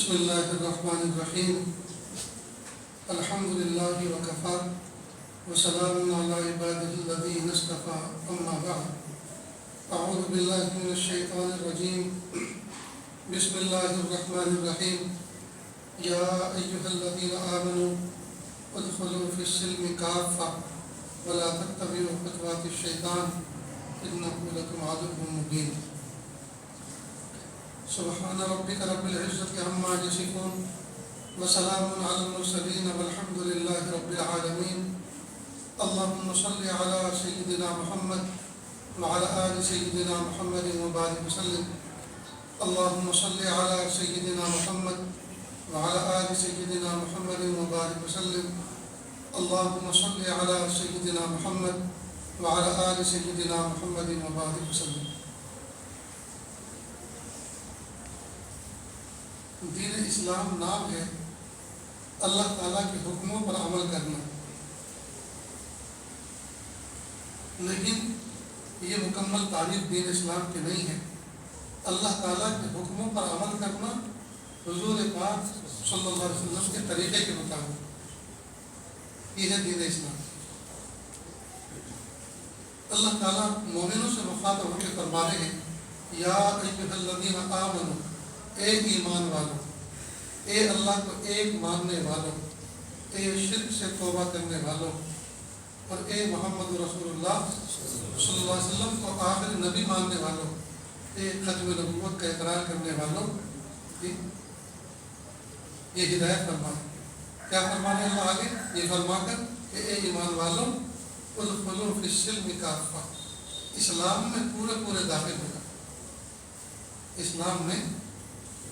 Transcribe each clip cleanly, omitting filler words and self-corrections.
بسم اللہ الرحمن الرحیم الحمد للہ وکفی وسلام علی عبادہ الذین اصطفی اما بعد اعوذ باللہ من الشیطان الرجیم بسم اللہ الرحمن الرحیم یا ایہا الذین آمنوا ادخلوا فی السلم کافہ ولا تتبعوا خطوات الشیطان انہ لکم عدو مبین سبحان ربک رب العزة عما یصفون وسلام علی المرسلین والحمد للہ رب العالمین اللہم صل علی سیدنا محمد وعلى آل سیدنا محمد وبارک وسلم اللہم صل علی سیدنا محمد وعلى آل سیدنا محمد وبارک وسلم اللہم صل علی سیدنا محمد وعلى آل سیدنا محمد وبارک وسلم۔ دین اسلام نام ہے اللہ تعالیٰ کے حکموں پر عمل کرنا، لیکن یہ مکمل تعریف دین اسلام کی نہیں ہے۔ اللہ تعالیٰ کے حکموں پر عمل کرنا حضور پاک صلی اللہ علیہ وسلم کے طریقے کے مطابق، یہ ہے دین اسلام۔ اللہ تعالیٰ مومنوں سے مخاطب ہو کے فرما رہے ہیں یا ایھا الذین آمنوا، اے ایمان والو، اے اللہ کو ایک ماننے والوں، اے شرک سے توبہ کرنے والوں، اور اے محمد رسول اللہ صلی اللہ علیہ وسلم کو آخری نبی ماننے والوں، اے ختم نبوت کا اقرار کرنے والوں، یہ ہدایت فرمائے۔ کیا فرمانے اللہ آگے؟ یہ فرما کر کہ اے ایمان والوں ادخلوا فی السلم کافہ، اسلام میں پورے داخل ہو جاؤ، اسلام میں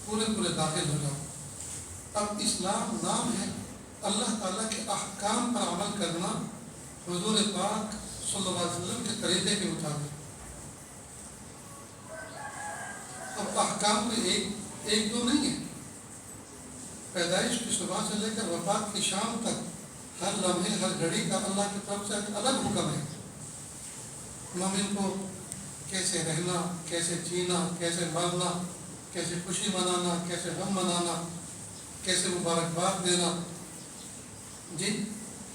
پورے داخل ہو جاؤ۔ اب اسلام نام ہے اللہ تعالیٰ کے احکام پر عمل کرنا حضور پاک صلی اللہ علیہ وسلم کے طریقے کے مطابق۔ اب احکام کو ایک دو نہیں ہے، پیدائش کی صبح سے لے کر وفات کی شام تک ہر لمحے ہر گھڑی کا اللہ کی طرف سے ایک الگ حکم ہے۔ مومن کو کیسے رہنا، کیسے جینا، کیسے مرنا، کیسے خوشی منانا، کیسے غم منانا، کیسے مبارکباد دینا،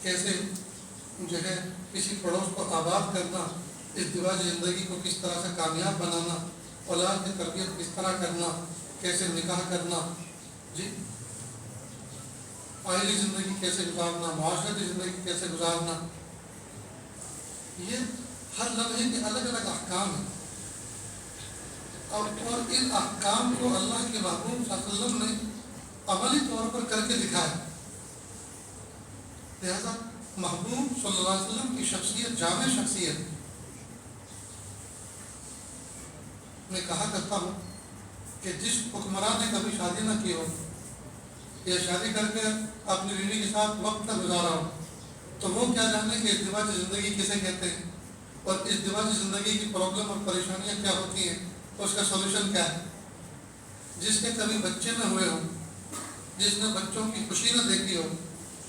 کیسے جو ہے کسی پڑوس کو آباد کرنا، ازدواجی زندگی کو کس طرح سے کامیاب بنانا، اولاد کی تربیت کس طرح کرنا، کیسے نکاح کرنا، عائلی زندگی کیسے گزارنا، معاشرتی زندگی کیسے گزارنا، یہ ہر لمحے کے الگ الگ احکام ہیں۔ اور ان احکام کو اللہ کے محبوب صلی اللہ علیہ وسلم نے عملی طور پر کر کے دکھایا، لہذا محبوب صلی اللہ علیہ وسلم کی شخصیت جامع شخصیت۔ میں کہا کرتا ہوں کہ جس حکمران نے کبھی شادی نہ کی ہو یا شادی کر کے اپنی بیوی کے ساتھ وقت نہ گزارا ہو تو وہ کیا جانے کہ ازدواجی زندگی کسے کہتے ہیں، اور ازدواجی زندگی کی پرابلم اور پریشانیاں کیا ہوتی ہیں، اس کا سولوشن کیا ہے۔ جس کے کبھی بچے نہ ہوئے ہوں، جس نے بچوں کی خوشی نہ دیکھی ہو،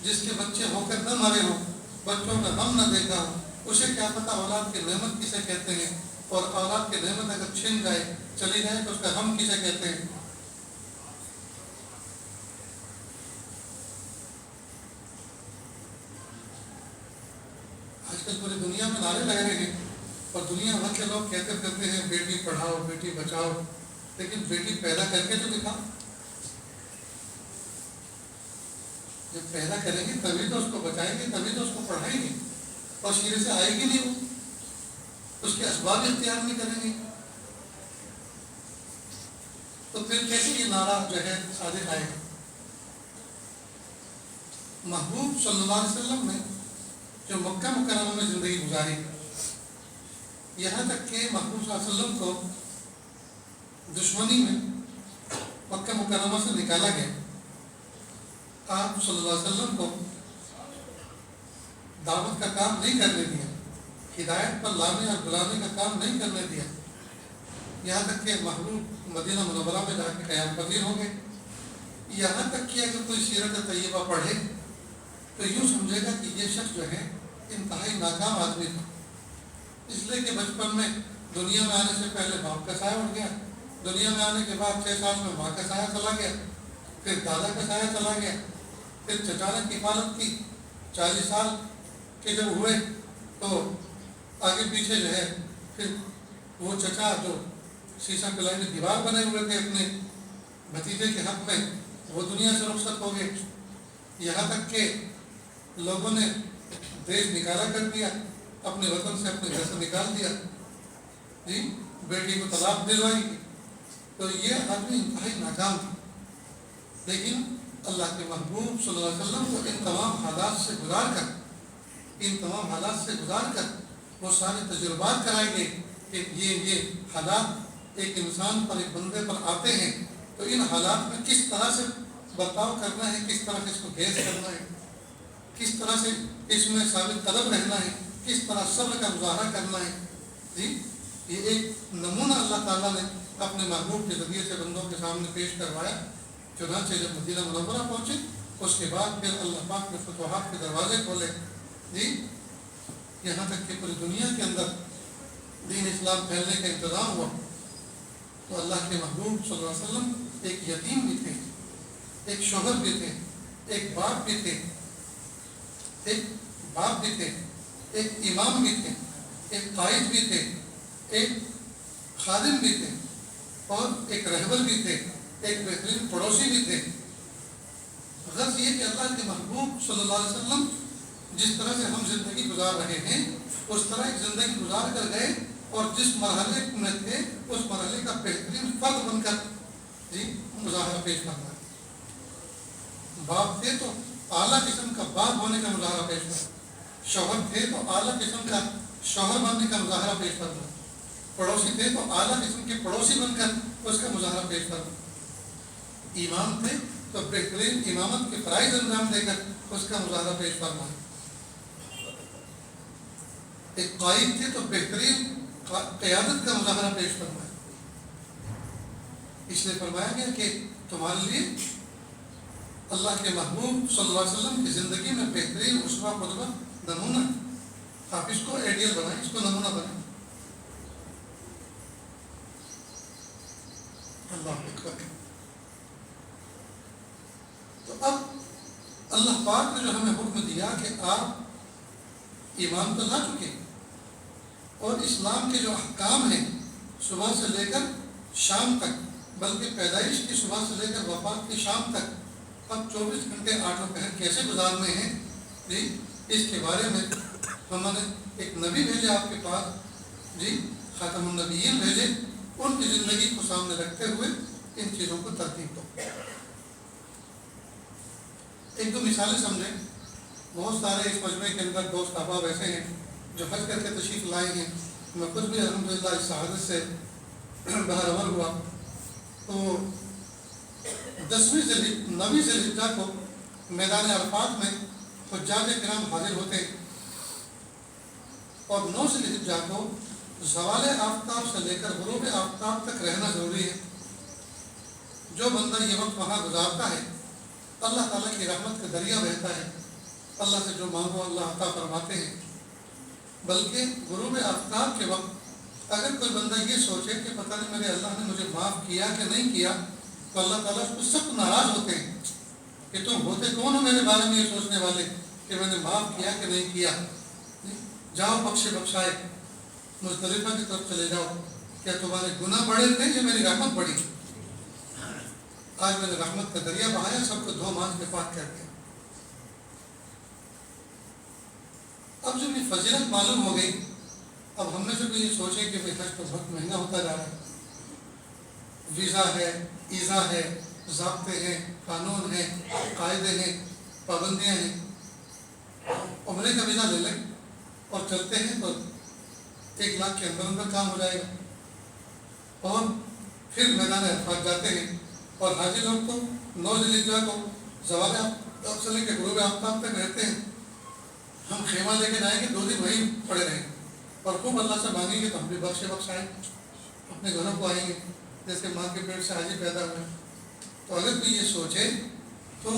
جس کے بچے ہو کر نہ مرے ہوں، بچوں کا غم نہ دیکھا ہو، اسے کیا پتہ اولاد کی نعمت کسے کہتے ہیں، اور اولاد کی نعمت اگر چھن جائے چلی جائے تو اس کا غم کسے کہتے ہیں۔ آج کل پوری دنیا میں نعرے لگ رہے ہیں اور دنیا بھر کے لوگ کہتے کرتے ہیں بیٹی پڑھاؤ، بیٹی بچاؤ، لیکن بیٹی پیدا کر کے تو دکھاؤ۔ جب پیدا کریں گے تبھی تو اس کو بچائیں گے، تبھی تو اس کو پڑھائیں گے، اور شیرے سے آئے گی نہیں، وہ اس کے اسباب اختیار نہیں کریں گے تو پھر کیسے یہ نعرہ جو ہے صادق آئے گا۔ محبوب صلی اللہ علیہ وسلم نے جو مکہ مکرمہ میں زندگی گزاری، یہاں تک کہ محبوب صلی اللہ علیہ وسلم کو دشمنی میں مکہ مکرمہ سے نکالا گیا، آپ صلی اللہ علیہ وسلم کو دعوت کا کام نہیں کرنے دیا، ہدایت پر لانے اور بلانے کا کام نہیں کرنے دیا، یہاں تک کہ محبوب مدینہ منورہ میں جا کے قیام پذیر ہو گئے۔ یہاں تک کہ اگر کوئی سیرت طیبہ پڑھے تو یوں سمجھے گا کہ یہ شخص جو ہے انتہائی ناکام آدمی تھا، اس لیے کہ بچپن میں دنیا میں آنے سے پہلے باپ کا سایہ اٹھ گیا، دنیا میں آنے کے بعد 6 سال میں ماں کا سایہ چلا گیا، پھر دادا کا سایہ چلا گیا، پھر چچا نے کفالت کی 40 سال کے جب ہوئے تو آگے پیچھے جو ہے پھر وہ چچا جو شیشہ پلائی میں دیوار بنے ہوئے تھے اپنے بھتیجے کے حق میں، وہ دنیا سے رخصت ہو گئے، یہاں تک کہ لوگوں نے دیش نکالا کر دیا، اپنے وطن سے اپنے گھر سے نکال دیا، جی بیٹی کو طلاق دلوائی. تو یہ آدمی انتہائی ناکام تھا، لیکن اللہ کے محبوب صلی اللہ علیہ وسلم کو ان تمام حالات سے گزار کر وہ سارے تجربات کرائے گئے کہ یہ حالات ایک انسان پر، ایک بندے پر آتے ہیں تو ان حالات میں کس طرح سے برتاؤ کرنا ہے، کس طرح سے اس کو گیز کرنا ہے، کس طرح سے اس میں ثابت قدم رہنا ہے، کس طرح صبر کا مظاہرہ کرنا ہے. جی یہ ایک نمونہ اللہ تعالیٰ نے اپنے محبوب کے ذریعے سے بندوں کے سامنے پیش کروایا. چنانچہ جب مدینہ منورہ پہنچے اس کے بعد پھر اللہ پاک نے فتوحات کے دروازے کھولے، جی یہاں تک کہ پوری دنیا کے اندر دین اسلام پھیلنے کا انتظام ہوا. تو اللہ کے محبوب صلی اللہ علیہ وسلم ایک یتیم بھی تھے، ایک شوہر بھی تھے، ایک باپ بھی تھے، ایک امام بھی تھے، ایک قائد بھی تھے، ایک خادم بھی تھے، اور ایک رہبر بھی تھے، ایک بہترین پڑوسی بھی تھے. غرض یہ کہ اللہ کے محبوب صلی اللہ علیہ وسلم جس طرح سے ہم زندگی گزار رہے ہیں اس طرح ایک زندگی گزار کر گئے، اور جس مرحلے میں تھے اس مرحلے کا بہترین فرد بن کر جی مظاہرہ پیش کرنا ہے. باپ تھے تو اعلیٰ قسم کا باپ ہونے کا مظاہرہ پیش کرنا، شوہر تھے تو اعلیٰ قسم کا شوہر بننے کا مظاہرہ پیش کرنا، پڑوسی تھے تو اعلیٰ قسم کے پڑوسی بن کر اس کا مظاہرہ پیش کرنا، امام تھے تو بہترین امامت کے فرائض انجام دے کر اس کا مظاہرہ پیش کرنا، ایک قائد تھے تو بہترین قیادت کا مظاہرہ پیش کرنا ہے. اس لیے فرمایا گیا کہ تمہارے لیے اللہ کے محبوب صلی اللہ علیہ وسلم کی زندگی میں بہترین اسوہ قدوہ نمونہ، آپ اس کو آئیڈیل بنائیں، اس کو نمونہ بنائیں. اللہ اکبر. تو اب اللہ پاک نے جو ہمیں حکم دیا کہ آپ ایمان تو لا چکے اور اسلام کے جو احکام ہیں صبح سے لے کر شام تک، بلکہ پیدائش کی صبح سے لے کر وفات کی شام تک اب 24 گھنٹے 8 پہر کیسے گزارنے ہیں، جی اس کے بارے میں ہم نے ایک نبی بھیجے آپ کے پاس، جی خاتم النبیین بھیجے، ان کی زندگی کو سامنے رکھتے ہوئے ان چیزوں کو ترتیب دو. ایک دو مثالیں سمجھیں. بہت سارے اس مجمع کے اندر دوست احباب ایسے ہیں جو حج کر کے تشریف لائے ہیں. میں خود بھی الحمدللہ اس سعادت سے بہرور ہوا. تو 9 ذی الحجہ کو میدان عرفات میں حجاج کرام حاضر ہوتے ہیں، اور 9 ذی الحجہ کو زوال آفتاب سے لے کر غروب آفتاب تک رہنا ضروری ہے. جو بندہ یہ وقت وہاں گزارتا ہے اللہ تعالیٰ کی رحمت کا دریا بہتا ہے، اللہ سے جو مانگو اللہ عطا فرماتے ہیں. بلکہ غروب آفتاب کے وقت اگر کوئی بندہ یہ سوچے کہ پتہ نہیں میرے اللہ نے مجھے معاف کیا کہ نہیں کیا، تو اللہ تعالیٰ اس کو سخت ناراض ہوتے ہیں کہ تم ہوتے کون ہو میرے بارے میں یہ سوچنے والے کہ میں نے معاف کیا کہ نہیں کیا. جاؤ بخشے بخشائے مزدلفہ کی طرف چلے جاؤ، کیا تمہارے گناہ بڑے تھے یا میری رحمت بڑی؟ آج میں نے رحمت کا دریا بہایا، سب کو دھو مانج کے پاک کر دیا. اب جب یہ فضیلت معلوم ہو گئی، اب ہم نے جب یہ سوچے کہ حج تو بہت مہنگا ہوتا جا رہا ہے، ویزا ہے، ایزا ہے، ضابطے ہیں، قانون ہیں، قاعدے ہیں، پابندیاں ہیں. عمرے کا ویزا لے لیں اور چلتے ہیں تو 1 لاکھ کے اندر کام ہو جائے گا. اور پھر میدان عرفات جاتے ہیں، اور حاجی لوگ تو 9 ذی الحجہ کو زوال آفتاب سے لے کے غروب آفتاب تک رہتے ہیں. ہم خیمہ لے کے جائیں گے 2 دن وہیں پڑے رہیں گے اور خوب اللہ سے مانگیں گے تو ہم بھی بخشے بخشائیں اپنے گھروں کو آئیں گے جیسے ماں کے پیٹ سے حاجی پیدا ہوئے. تو اگر کوئی یہ سوچے تو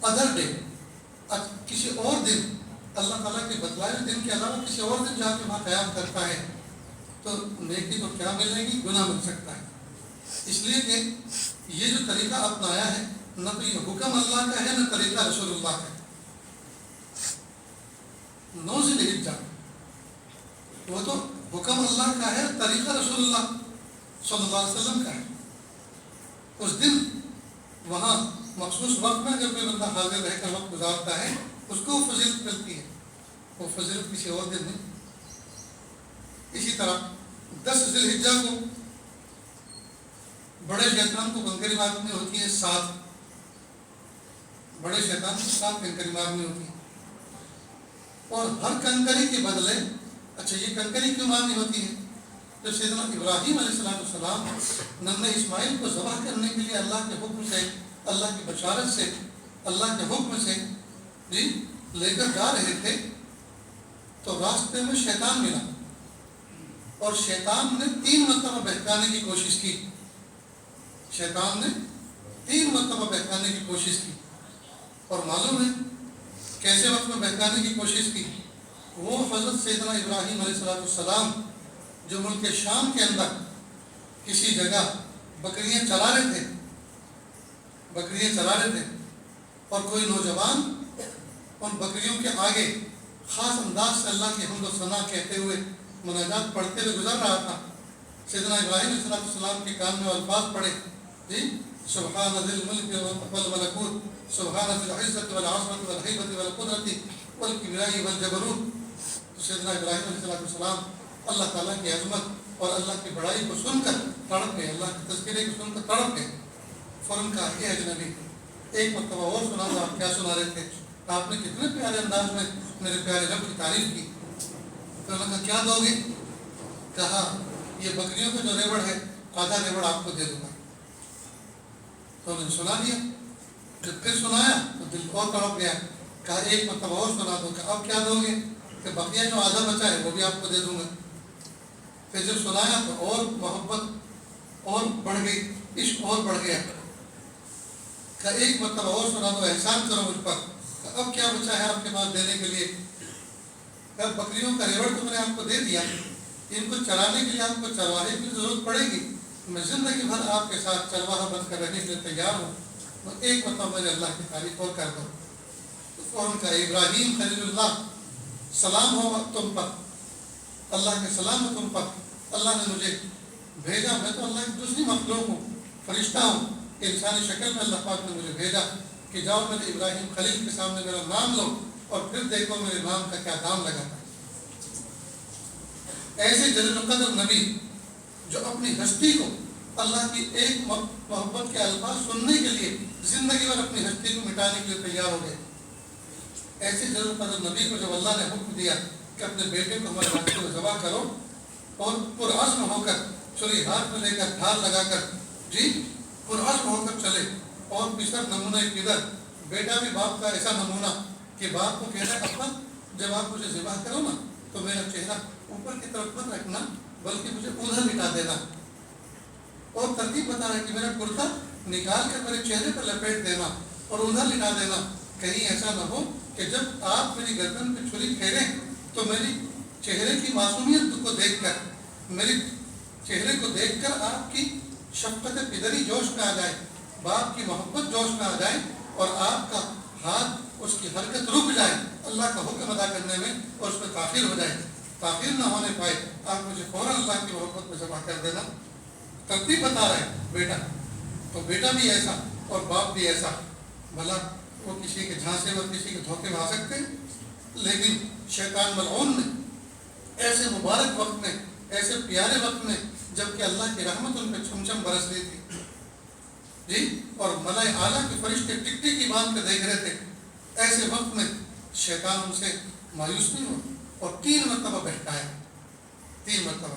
ادر ڈے کسی اور دن اللہ تعالیٰ کے بتلائے دن کے علاوہ کسی اور دن جا کے وہاں قیام کرتا ہے تو نیکی تو کیا ملے گی، گناہ مل سکتا ہے. اس لیے کہ یہ جو طریقہ اپنایا ہے نہ تو یہ حکم اللہ کا ہے نہ طریقہ رسول اللہ کا ہے. 9 ذی الحجہ وہ تو حکم اللہ کا ہے، طریقہ رسول اللہ صلی اللہ علیہ وسلم کا ہے. اس دن وہاں مخصوص وقت میں جب کوئی بندہ حاضر رہ کر وقت گزارتا ہے اس کو فضیلت ملتی ہے، وہ فضیلت کسی اور دن نہیں. اسی طرح 10 ذی الحجہ کو بڑے شیطان کو کنکری مارنی ہوتی ہے 7. بڑے شیطان کو 7 کنکری مارنی ہوتی ہے، اور ہر کنکری کے بدلے، اچھا یہ کنکری کیوں مارنی ہوتی ہے؟ جب سیدنا ابراہیم علیہ السلام ننھے اسماعیل کو ذبح کرنے کے لیے اللہ کے حکم سے، اللہ کی بشارت سے، اللہ کے حکم سے لے کر جا رہے تھے تو راستے میں شیطان ملا، اور شیطان نے 3 مرتبہ بہکانے کی کوشش کی. شیطان نے 3 مرتبہ بہکانے کی کوشش کی. اور معلوم ہے کیسے وقت میں بہکانے کی کوشش کی؟ وہ حضرت سیدنا ابراہیم علیہ السلام جو ملک شام کے اندر کسی جگہ بکریاں چلا رہے تھے، اور کوئی نوجوان ان بکریوں کے آگے خاص انداز سے اللہ کی حمد و ثنا کہتے ہوئے مناجات پڑھتے ہوئے گزر رہا تھا. سیدنا ابراہیم علیہ السلام کے کان میں الفاظ پڑھے، سبحان ذی الملک والملکوت، سبحان ذی العزت والعظمت والہیبت والقدرت والکبریاء والجبروت. تو سیدنا ابراہیم علیہ السلام اللہ تعالیٰ کی عظمت اور اللہ کی بڑائی کو سن کر تڑپ گئے، اللہ کے تذکرے کو سن کر تڑپ گئے. فوراً کہا کہ اجنبی ایک مرتبہ اور سنا تھا، آپ کیا سنا رہے تھے؟ آپ نے کتنے پیارے انداز میں میرے پیارے رب کی تعریف کی. تو انہوں نے کہا کیا دو گے؟ کہا یہ بکریوں کا جو ریوڑ ہے آدھا ریوڑ آپ کو دے دوں گا. تو انہوں نے سنا دیا. جب پھر سنایا تو دل اور تڑپ گیا. کہا ایک مرتبہ اور سنا دو. کہ اب کیا دو گے؟ کہ بقیہ جو آدھا بچا ہے وہ بھی آپ کو دے دوں گا. پھر جب سنایا تو اور محبت اور بڑھ گئی، عشق اور بڑھ گیا. کہ ایک مرتبہ اور سنا دو، احسان کرو مجھ پر. کہ اب کیا بچا ہے آپ کے پاس دینے کے لیے؟ کہ بکریوں کا ریوڑ تو میں نے آپ کو دے دیا، ان کو چرانے کے لیے آپ کو چرواہے کی ضرورت پڑے گی. میں زندگی بھر آپ کے ساتھ چرواہا بن کر رہنے کے لیے تیار ہوں. تو ایک مرتبہ مجھے اللہ کی تعریف اور کر دو. تو فوراً کا ابراہیم خلیل اللہ سلام ہو تم پر، اللہ کے سلام ہو تم پر. اللہ نے مجھے بھیجا، میں تو اللہ کی دوسری مخلوق ہوں، فرشتہ ہوں، انسانی شکل میں اللہ پاک نے مجھے بھیجا کہ جاؤ میرے ابراہیم خلیل کے سامنے میرا نام لو اور پھر دیکھو میرے نام کا کیا دام لگاتا ہے. ایسے جلیل القدر نبی جو اپنی ہستی کو اللہ کی ایک محبت کے الفاظ سننے کے لیے زندگی بھر اپنی ہستی کو مٹانے کے لیے تیار ہو گئے. ایسے جلیل القدر نبی کو جب اللہ نے حکم دیا کہ اپنے بیٹے کو ہمارے راستے میں ذبح کرو، اور پرعزم ہو کر چھری ہاتھ میں لے کر ڈھال لگا کر پرعزم ہو کر چلے، اور پسر نمونہ کدھر، بیٹا بھی باپ کا ایسا نمونہ کہ باپ کو کہنا ہے ابا جب آپ مجھے ذبح کرو نا تو میرا چہرہ اوپر کی طرف مت رکھنا بلکہ مجھے ادھر لٹا دینا، اور ترتیب بتا رہا ہے کہ میرا کرتا نکال کر میرے چہرے پر لپیٹ دینا اور ادھر لٹا دینا. کہیں ایسا نہ ہو کہ جب آپ میری گردن پہ چھری پھیریں تو میری چہرے کی معصومیت کو دیکھ کر، میری چہرے کو دیکھ کر آپ کی شفقت پدری جوش میں آ جائے، باپ کی محبت جوش میں آ جائے، اور آپ کا ہاتھ اس کی حرکت رک جائے اللہ کا حکم ادا کرنے میں، اور اس میں تاخیر ہو جائے. تاخیر نہ ہونے پائے، آپ مجھے فوراً اللہ کی محبت میں ذبح کر دینا. ترتیب بتا رہے ہیں بیٹا، تو بیٹا بھی ایسا اور باپ بھی ایسا. بھلا وہ کسی کے جھانسے اور کسی کے دھوکے میں آ سکتے ہیں؟ لیکن شیطان ملعون نے ایسے مبارک وقت میں، ایسے پیارے وقت میں جب کہ اللہ کی رحمت ان پہ چھم چھم برس رہی تھی اور ملائے اعلیٰ کے فرشتے ٹکٹی کی باندھ کے دیکھ رہے تھے، ایسے وقت میں شیطان ان سے مایوس نہیں ہوا اور 3 مرتبہ بہکایا. 3 مرتبہ.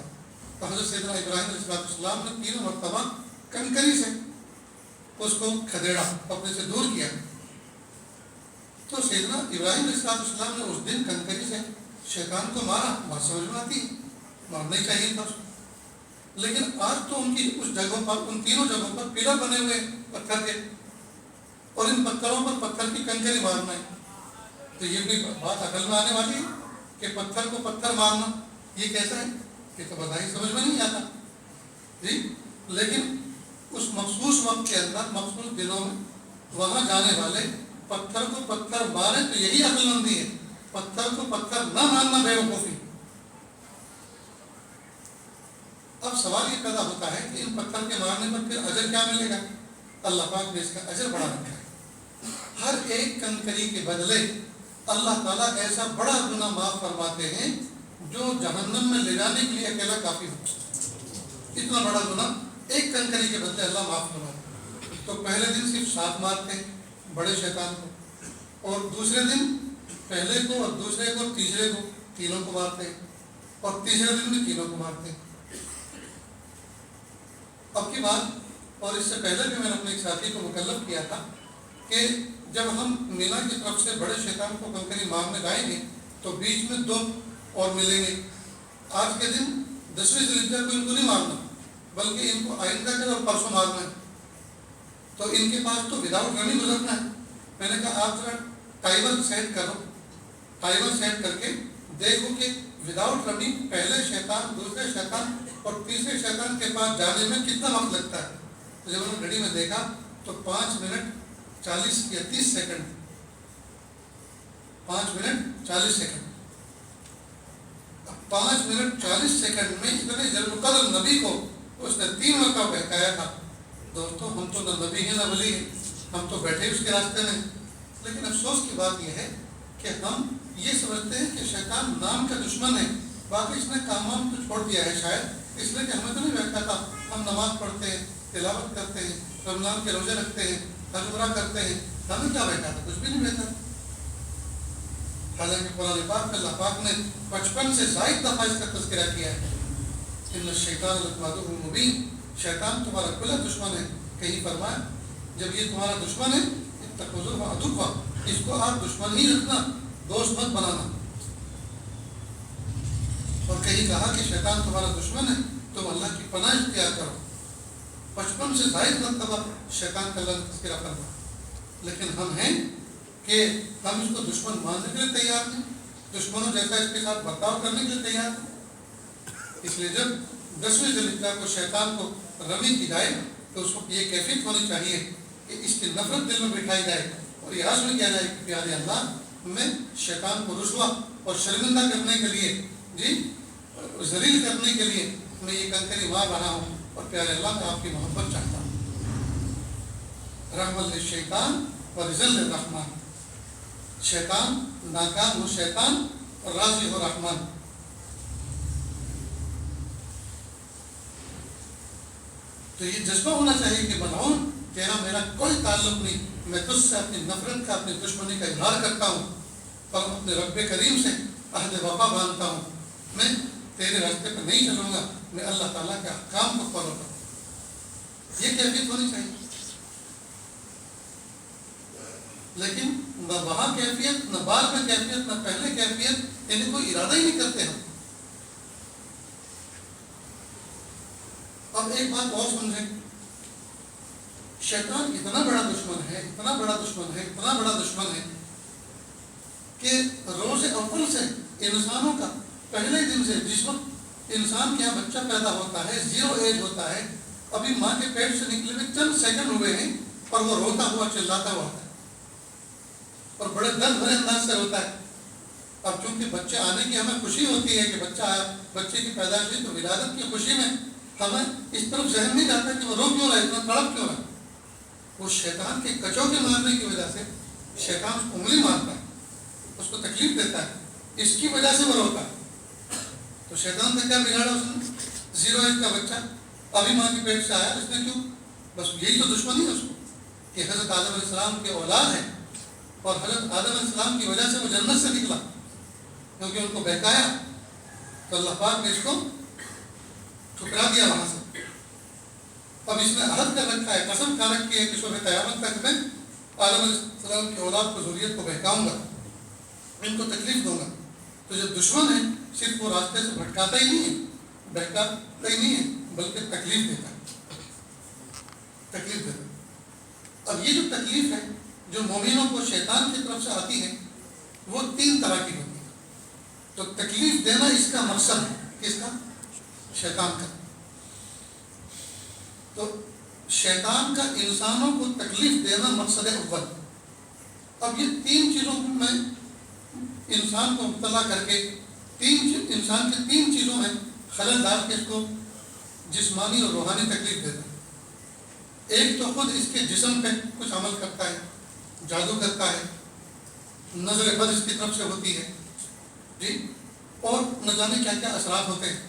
تو حضرت سیدنا ابراہیم علیہ السلام نے 3 مرتبہ کنکری سے اس کو کھدیڑا، اپنے سے دور کیا. تو سیدنا ابراہیم علیہ السلام نے اس دن کنکری سے شیطان کو مارا. بات سمجھ میں آتی، مارنا ہی چاہیے تھا. لیکن آج تو ان کی اس جگہوں پر، ان 3 جگہوں پر پلر بنے ہوئے پتھر کے، اور ان پتھروں پر پتھر کی کنکری مارنا ہے. تو یہ بھی بات عقل میں آنے والی ہے کہ پتھر کو پتھر مارنا یہ کیسا ہے؟ یہ تو بظاہر سمجھ میں نہیں آتا. لیکن اس مخصوص وقت کے اندر، مخصوص دنوں میں وہاں جانے والے پتھر کو پتھر مارے تو یہی عقل مندی ہے، پتھر کو پتھر نہ مارنا بے وقوفی۔ اب سوال یہ پیدا ہوتا ہے کہ ان پتھر کے مارنے پر پھر اجر کیا ملے گا؟ اللہ پاک نے اس کا اجر بڑا رکھا ہے۔ ہر ایک کنکری کے بدلے اللہ تعالیٰ ایسا بڑا گناہ معاف فرماتے ہیں جو جہنم میں لے جانے کے لیے اکیلا کافی ہو۔ اتنا بڑا گناہ ایک کنکری کے بدلے اللہ معاف فرماتے ہیں۔ تو پہلے دن صرف 7 مارتے ہیں بڑے شیطان کو، اور دوسرے دن پہلے کو اور دوسرے کو تیسرے کو، تینوں کو مارتے ہیں، اور تیسرے دن بھی تینوں کو مارتے ہیں۔ اب کی بات، اور اس سے پہلے بھی میں نے اپنے ایک ساتھی کو مکلف کیا تھا کہ جب ہم مینا کی طرف سے بڑے شیطان کو کنکری مارنے جائیں گے تو بیچ میں 2 اور ملیں گے۔ آج کے دن 10ویں ذوالحجہ کو ان کو نہیں مارنا، بلکہ ان کو آئندہ کے اور پرسوں مارنا ہے۔ تو ان کے پاس تو وداؤٹ رننگ گزرنا ہے۔ میں نے کہا آپ ذرا ٹائمر سیٹ کرو، ٹائمر سیٹ کر کے دیکھو کہ وداؤٹ رننگ پہلے شیطان، دوسرے شیطان اور تیسرے شیطان کے پاس جانے میں کتنا وقت لگتا ہے۔ تو جب انہوں نے گھڑی میں دیکھا تو 5 منٹ 40 یا 30 سیکنڈ، 5 منٹ 40 سیکنڈ۔ اب 5 منٹ 40 سیکنڈ میں اتنے جلد قدر نبی کو اس نے 3 مرتبہ بہکایا تھا۔ دوستو ہم تو نہ نبی ہیں نہ ولی ہیں، ہم تو بیٹھے اس کے راستے میں۔ لیکن افسوس کی بات یہ ہے کہ ہم یہ سمجھتے ہیں کہ شیطان نام کا دشمن ہے، باقی اس نے کام وام تو چھوڑ دیا ہے شاید، اس لیے کہ ہمیں تو نہیں بہتا تھا۔ ہم نماز پڑھتے ہیں، تلاوت کرتے ہیں، رمضان کے روزے رکھتے ہیں، حج عمرہ کرتے ہیں، ہمیں کیا بہتا تھا؟ کچھ بھی نہیں بہتا۔ حالانکہ قرآن پاک میں اللہ پاک نے 55 سے زائد دفعہ اس کا تذکرہ کیا ہے۔ ان الشیطان لکم عدو مبین، شیطان تمہارا کھلا دشمن ہے۔ کہیں فرمایا جب یہ تمہارا دشمن ہے اتخذوہ عدوا، اس کو آپ دشمن ہی رکھنا، دوست مت بنانا۔ اور کہیں کہا کہ شیطان تمہارا دشمن ہے تم اللہ کی پناہ اختیار کرو۔ 55 سے زائد مرتبہ شیطان کا اللہ نے تذکرہ کرنا، لیکن ہم ہیں کہ ہم اس کو دشمن ماننے کے لیے تیار ہیں، دشمنوں جیسا اس کے ساتھ برتاؤ کرنے کے لیے تیار ہیں۔ اس لیے جب 10ویں ذوالحجہ کو شیطان کو رمی کی جائے تو اس وقت یہ کیفیت ہونی چاہیے کہ اس کی نفرت دل میں بٹھائی جائے اور یہ عزم کیا جائے کہ پیارے اللہ میں شیطان کو رسوا اور شرمندہ کرنے کے لیے، ذلیل کرنے کے لیے میں یہ کنکری مار رہا ہوں، اور پیارے اللہ میں آپ کی محبت چاہتا ہوں۔ رحمت للشیطان ورزل للرحمن، شیطان ناکام ہو شیطان اور راضی ہو رحمان۔ تو یہ جذبہ ہونا چاہیے کہ ملعون تیرا میرا کوئی تعلق نہیں، میں تجھ سے اپنی نفرت کا، اپنی دشمنی کا اظہار کرتا ہوں، اور اپنے رب کریم سے عہد وفا باندھتا ہوں، میں تیرے راستے پر نہیں چلوں گا، میں اللہ تعالیٰ کے احکام کو فالو کروں۔ یہ کیفیت ہونی چاہیے، لیکن نہ وہاں کیفیت، نہ بعد میں کیفیت، نہ پہلے کیفیت، یعنی کوئی ارادہ ہی نہیں کرتے ہم۔ اب ایک بات اور سمجھیں، شیطان اتنا بڑا دشمن ہے، اتنا بڑا دشمن ہے، اتنا بڑا دشمن ہے کہ روز اول سے انسانوں کا، پہلے دن سے جس وقت انسان کے یہاں بچہ پیدا ہوتا ہے، 0 ایج ہوتا ہے، ابھی ماں کے پیٹ سے نکلے ہوئے چند سیکنڈ ہوئے ہیں اور وہ روتا ہوا چلاتا ہوا ہے اور بڑے درد بھرے انداز سے روتا ہے۔ اب چونکہ بچے آنے کی ہمیں خوشی ہوتی ہے کہ بچہ آیا، بچے کی پیدائش ہوئی، تو ولادت کی خوشی میں ہمیں اس طرف ذہن نہیں جاتا کہ وہ رو کیوں رہا ہے، اتنا تڑپ کیوں رہا ہے۔ وہ شیطان کے کچوں کے مارنے کی وجہ سے شیطان اس کو انگلی مارتا ہے، اس کو تکلیف دیتا ہے، اس کی وجہ سے وہ روتا ہے۔ تو شیطان نے کیا بگاڑا؟ اس نے 0 ایج کا بچہ ابھی ماں کے پیٹ سے آیا، اس نے کیوں؟ بس یہی تو دشمنی ہے اس کو کہ حضرت آدم علیہ السلام کے اولاد ہے، اور حضرت آدم علیہ السلام کی وجہ سے وہ جنت سے نکلا کیونکہ ان کو بہکایا، تو اللہ پاک نے اس کو ٹھکرا دیا وہاں سے۔ اب اس نے عہد کر رکھا ہے، قسم کھا رکھی ہے کہ صبح قیامت تک میں آدم علیہ السلام کی اولاد کو، ذریت کو بہکاؤں گا، ان کو تکلیف دوں گا۔ تو جو دشمن ہے صرف وہ راستے سے بھٹکاتا ہی نہیں ہے، بہکاتا ہی نہیں ہے، بلکہ تکلیف دیتا ہے، تکلیف دیتا ہے۔ اب یہ جو تکلیف ہے جو مومنوں کو شیطان کی طرف سے آتی ہے وہ 3 طرح کی ہوتی ہے۔ تو تکلیف دینا اس کا مقصد ہے، کس کا؟ شیطان کا۔ تو شیطان کا انسانوں کو تکلیف دینا مقصد اول. اب یہ تین چیزوں میں انسان کو مبتلا کر کے انسان کی تین چیزوں میں خلل ڈال کے اس کو جسمانی اور روحانی تکلیف دیتا ہے. ایک تو خود اس کے جسم پہ کچھ عمل کرتا ہے، جادو کرتا ہے، نظر بد اس کی طرف سے ہوتی ہے جی، اور نہ جانے کیا کیا اثرات ہوتے ہیں،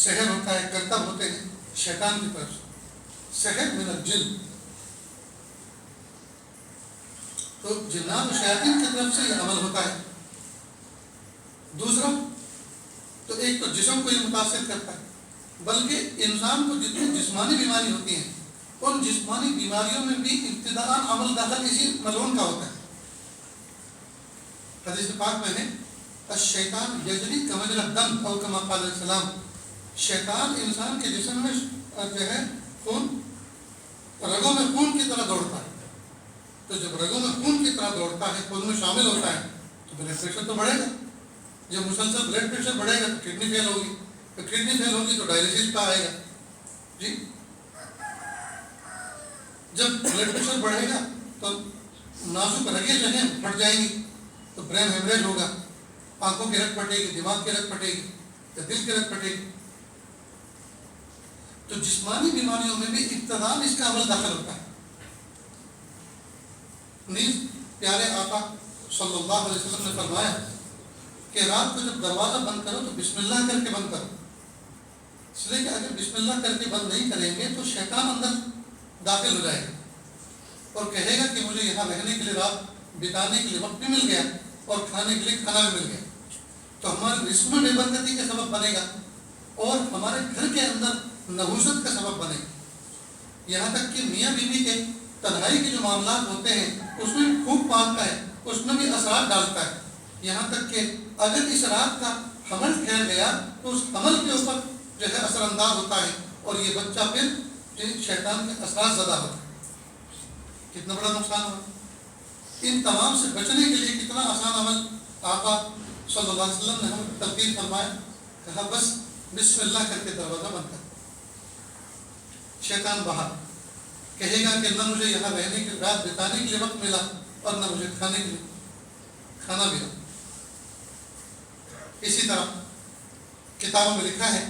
سحر ہوتا ہے، کرتب ہوتے ہیں شیطان کی طرف سے. سحر من الجن، تو جنات و شیاطین کی طرف سے یہ عمل ہوتا ہے. دوسرا تو ایک تو جسم کو یہ متاثر کرتا ہے، بلکہ انسان کو جتنی جسمانی بیماری ہوتی ہیں ان جسمانی بیماریوں میں بھی ابتداء عمل داخل اسی ملعون کا ہوتا ہے. حدیث پاک میں ہے الشیطان یجری کمجرى الدم او کما قال علیہ السلام، شیطان انسان کے جسم میں جو ہے خون، رگوں میں خون کی طرح دوڑتا ہے. تو جب رگوں میں خون کی طرح دوڑتا ہے، خون میں شامل ہوتا ہے، تو بلڈ پریشر تو بڑھے گا. جب مسلسل بلڈ پریشر بڑھے گا تو کڈنی فیل ہوگی، تو کڈنی فیل ہوگی تو ڈائلیسس پہ آئے گا جی. جب بلڈ پریشر بڑھے گا تو نازک رگیں جو ہیں پھٹ جائیں گی، تو برین ہیمریج ہوگا، آنکھوں کی رگ پھٹے گی، دماغ کی رگ پھٹے گی، یا دل کی رگ پھٹے گی. تو جسمانی بیماریوں میں بھی ابتداء اس کا عمل داخل ہوتا ہے. نیز پیارے آقا صلی اللہ علیہ وسلم نے فرمایا کہ رات کو جب دروازہ بند کرو تو بسم اللہ کر کے بند کرو، اس لیے کہ اگر بسم اللہ کر کے بند نہیں کریں گے تو شیطان اندر داخل ہو جائے گا اور کہے گا کہ مجھے یہاں رہنے کے لیے، رات بتانے کے لیے وقت بھی مل گیا اور کھانے کے لیے کھانا بھی مل گیا. تو ہمارے رزق میں بے برکتی کا سبب بنے گا اور ہمارے گھر کے اندر نحوست کا سبب بنے گا. یہاں تک کہ میاں بیوی کے تنہائی کے جو معاملات ہوتے ہیں اس میں بھی خوب پالتا ہے، اس میں بھی اثرات ڈالتا ہے. یہاں تک کہ اگر اس رات کا حمل ٹھہر گیا تو اس حمل کے اوپر جو ہے اثر انداز ہوتا ہے اور یہ بچہ پھر شیطان کے اثرات زدہ ہوتا ہے. کتنا بڑا نقصان ہوا. ان تمام سے بچنے کے لیے کتنا آسان عمل آقا صلی اللہ علیہ وسلم نے ہمیں ترتیب فرمایا. کہا بس بسم اللہ کر کے دروازہ بند کر. شیطان باہر کہے گا کہ نہ مجھے یہاں رہنے کی، رات بتانے کے لیے وقت ملا اور نہ مجھے کھانے کے لیے کھانا ملا. اسی طرح کتابوں میں لکھا ہے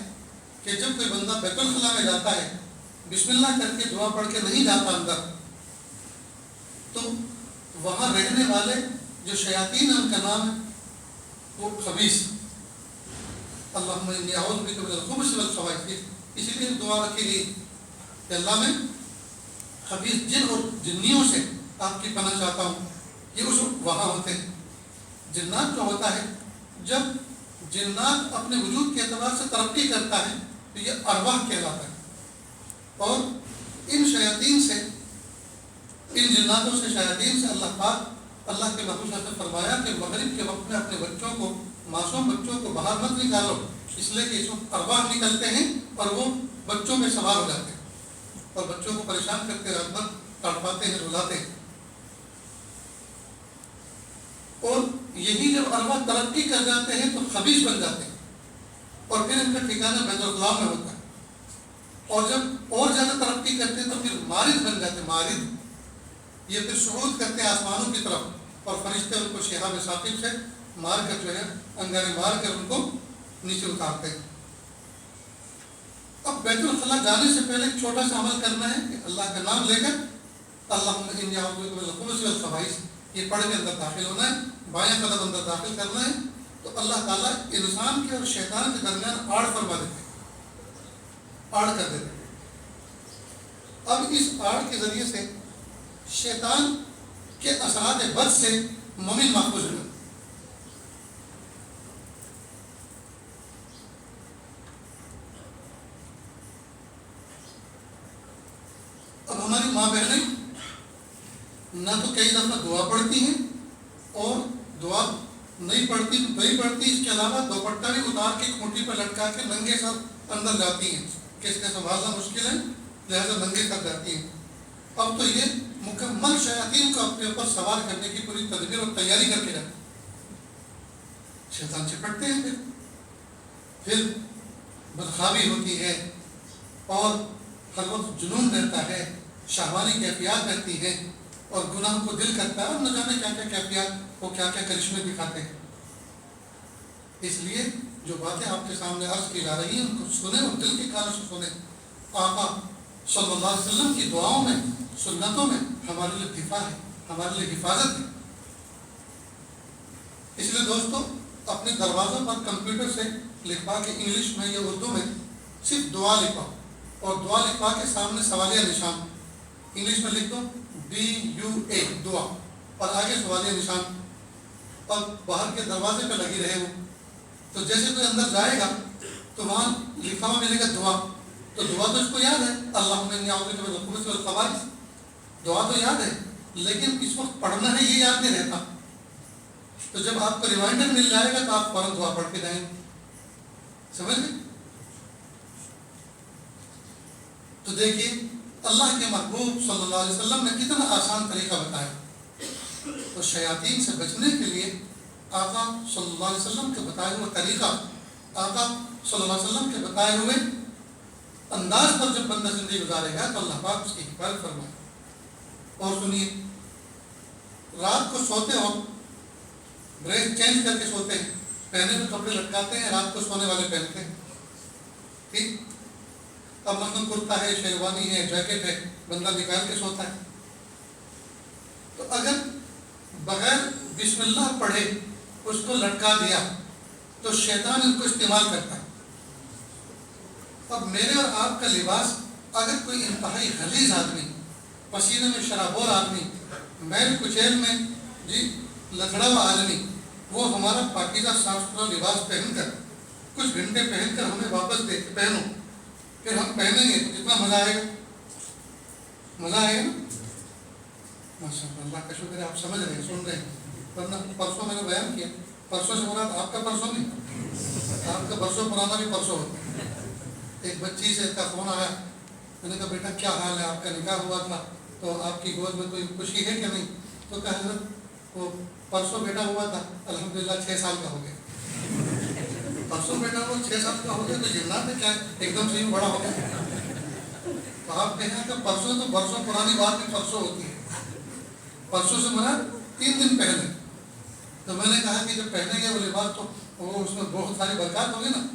کہ جب کوئی بندہ بیت الخلاء میں جاتا ہے، بسم اللہ کر کے دعا پڑھ کے نہیں جاتا اندر، تو وہاں رہنے والے جو شیاطین ہیں ان کا نام ہے وہ خبیث. اللہم انی اعوذ بک من الخبث والخبائث. اسی لیے دعا رکھی گئی کہ اللہ میں خبیث جن اور جنیوں سے آپ کی پناہ چاہتا ہوں. یہ اس وہاں ہوتے ہیں. جنات کا ہوتا ہے جب جنات اپنے وجود کے اعتبار سے ترقی کرتا ہے تو یہ ارواح کہلاتا ہے. اور ان شیاطین سے، ان جناتوں سے، شیاطین سے اللہ پاک، اللہ کے محبوب صلی اللہ علیہ وسلم نے فرمایا کہ مغرب کے وقت میں اپنے بچوں کو، معصوم بچوں کو باہر مت نکالو، اس لیے کہ اس وقت ارواح نکلتے ہیں اور وہ بچوں میں سوار ہو جاتے ہیں اور بچوں کو پریشان کرتے، رات بھر تڑپاتے ہیں، رلاتے ہیں. اور یہی جب ارواح ترقی کر جاتے ہیں تو خبیث بن جاتے ہیں اور پھر ان کا ٹھکانہ بیت الخلاء میں ہوتا ہے. اور جب اور زیادہ ترقی کرتے ہیں تو پھر مارد بن جاتے ہیں. مارد یہ پھر صعود کرتے ہیں آسمانوں کی طرف اور فرشتے ان کو شہاب ثاقب سے مار کر جو ہے انگارے مار کر ان کو نیچے اتارتے ہیں. اب بیت الخلاء جانے سے پہلے ایک چھوٹا سا عمل کرنا ہے کہ اللہ کا نام لے کر اللہم انی اعوذ بک من الخبث والخبائث یہ پڑھ کے اندر داخل ہونا ہے، بائیں قدم اندر داخل کرنا ہے. تو اللہ تعالیٰ انسان کے اور شیطان کے درمیان آڑ فرما دیتے ہیں، آڑ کر دیتے ہیں. اب اس آڑ کے ذریعے سے شیطان کے اثرات بد سے مومن محفوظ ہوگا. اب ہماری ماں بہنیں نہ تو کئی دفعہ دعا پڑھتی ہیں اور دعا نہیں پڑھتی، اس کے علاوہ دوپٹہ بھی اتار کے کھوٹی پر لٹکا کے ننگے سر اندر جاتی ہیں کہ اس کا سنبھالنا مشکل ہے، لہذا ننگے سر جاتی ہیں. اب تو یہ مکمل شیاطین کو اپنے اوپر سوار کرنے کی پوری تدبیر اور تیاری کر کے جاتے ہیں. شیطان چپٹتے ہیں، پھر بدخوابی ہوتی ہے اور ہر وقت جنون رہتا ہے، شہوانی کیفیات رہتی ہیں اور گناہ کو دل کرتا ہے اور نہ جانے کیا کیا کیفیات، وہ کیا کیا کرشمے دکھاتے ہیں۔ اس لیے جو باتیں آپ کے سامنے عرض کی جا رہی ہیں ان کو سنیں اور دل کی کانوں سے سنیں۔ آقا صلی اللہ علیہ وسلم کی دعاؤں میں، سنتوں میں ہمارے لیے دفاع ہے، ہمارے لیے حفاظت ہے۔ اس لیے دوستو اپنے دروازوں پر کمپیوٹر سے لکھوا کے انگلش میں یا اردو میں صرف دعا لکھواؤ اور دعا لکھوا کے سامنے سوالیہ نشان، انگلش میں لکھ دو DUA دعا اور آگے سوالیہ نشان، اور باہر کے دروازے پہ لگی رہے وہ، تو جیسے کوئی اندر جائے گا تو وہاں لکھا ہوا ملے گا دعا، تو دعا تو اس کو یاد ہے، اللہم انی اعوذ بک من الخبث والخبائث، دعا تو یاد ہے لیکن اس وقت پڑھنا ہے یہ یاد نہیں رہتا۔ تو جب آپ کو ریمائنڈر مل جائے گا تو آپ فوراً دعا پڑھ کے جائیں گے، سمجھ گئے؟ تو دیکھیے اللہ کے محبوب صلی اللہ علیہ وسلم نے کتنا آسان طریقہ بتایا۔ تو شیاطین سے بچنے کے لیے آقا صلی اللہ علیہ وسلم کے بتائے ہوئے طریقہ، آقا صلی اللہ علیہ وسلم کے بتائے ہوئے انداز پر جب بندہ زندگی گزارے گا تو اللہ پاک اس کی حفاظت فرمائے۔ اور سنیے، رات کو سوتے ہو ڈریس چینج کر کے سوتے ہیں، پہنے میں کپڑے لٹکاتے ہیں، رات کو سونے والے پہنتے ہیں، ٹھیک؟ اب مثلاً کرتا ہے، شیروانی ہے، جیکٹ ہے، بندہ نکال کے سوتا ہے، تو اگر بغیر بسم اللہ پڑھے اس کو لٹکا دیا تو شیطان ان کو استعمال کرتا ہے۔ اب میرے اور آپ کا لباس اگر کوئی انتہائی غلیظ آدمی، پسینے میں شرابور آدمی، میل کچیل میں لکڑا ہوا آدمی، وہ ہمارا پاکیزہ صاف ستھرا لباس پہن کر کچھ گھنٹے پہن کر ہمیں واپس دے کے پہنو، پھر ہم پہنیں گے تو کتنا مزہ آئے گا، مزہ آئے گا نا؟ ماشاء اللہ، اللہ کا شکر ہے آپ سمجھ رہے ہیں، سن رہے ہیں، ورنہ پرسوں میں نے بیان کیا، پرسوں سے مراد آپ کا پرسوں نہیں، آپ کا برسوں پرانا بھی پرسوں ہوتا ہے۔ ایک بچی سے کا فون آیا، میں نے کہا بیٹا کیا حال ہے، آپ کا نکاح ہوا تھا تو آپ کی گود میں کوئی خوشی ہے کہ نہیں؟ تو کہا حضرت وہ پرسوں بیٹا ہوا تھا، الحمدللہ 6 سال کا ہو گیا۔ پرسوں بیٹا ہوا 6 سال کا ہو گیا تو جنات ہے کیا ایک دم سے ہی بڑا ہو گیا؟ تو آپ کہیں کہ پرسوں تو برسوں پرانی بات میں پرسوں ہوتی ہے، پرسوں سے مراد 3 دن پہلے۔ تو میں نے کہا کہ جب پہنے گے وہ لباس تو وہ اس میں بہت ساری برکات ہوگی نا؟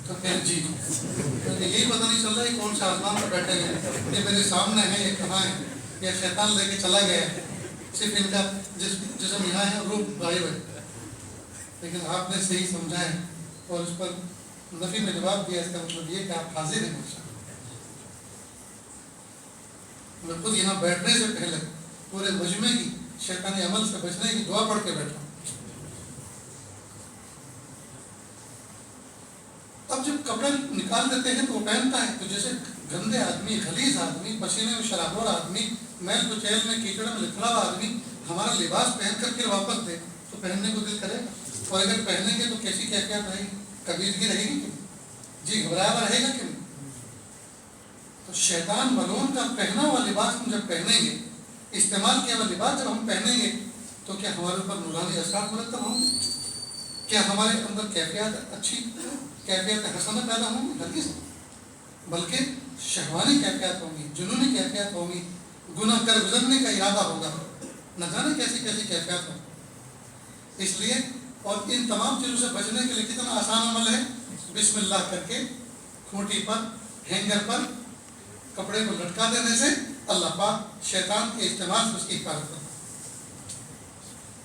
تو پھر جی یہی پتہ نہیں چل رہا ہے کون سے آسمان پر بیٹھے ہیں، یہ میرے سامنے ہے، یہ کہاں ہے، یہ شیطان لے کے چلا گیا ہے، صرف ان کا جسم یہاں ہے، روح غائب ہے۔ لیکن آپ نے صحیح سمجھا ہے اور اس پر نفی میں جواب دیا، اس کا مطلب یہ کہ آپ حاضر ہیں۔ میں خود یہاں بیٹھنے سے پہلے پورے مجمع کی شیطانی عمل سے بچنے کی دعا پڑھ کے بیٹھا۔ اب جب کپڑے نکال دیتے ہیں تو وہ پہنتا ہے، تو جیسے گندے آدمی، غلیظ آدمی، پسینے میں شرابور آدمی، میل کچیل میں کیچڑ میں لکھڑا ہوا آدمی ہمارا لباس پہن کر پھر واپس دے تو پہننے کو دل کرے گا، اور اگر پہنیں گے تو کیسی کیفیت رہے گی، کبیرگی رہے گی کہ جی گھبرایا ہوا رہے گا کہ نہیں؟ تو شیطان ملعون کا پہنا ہوا لباس ہم جب پہنیں گے، استعمال کیا ہوا لباس جب ہم پہنیں گے تو کیا ہمارے اوپر نورانی اثرات مرتب ہوں گے؟ کیا ہمارے اندر کیفیت اچھی، کیفیت حسنہ پیدا ہوں گی؟ ہرگز نہیں، بلکہ شہوانی کیفیت ہوں گی، جنونی کیفیت ہوگی، گناہ کر گزرنے کا ارادہ ہوگا، نہ جانے کیسی کیسی کیفیت ہو۔ اس لیے اور ان تمام چیزوں سے بچنے کے لیے کتنا آسان عمل ہے، بسم اللہ کر کے کھوٹی پر، ہینگر پر کپڑے کو لٹکا دینے سے اللہ پاک شیطان کے استعمال سے اس کی حفاظت کرتا ہے۔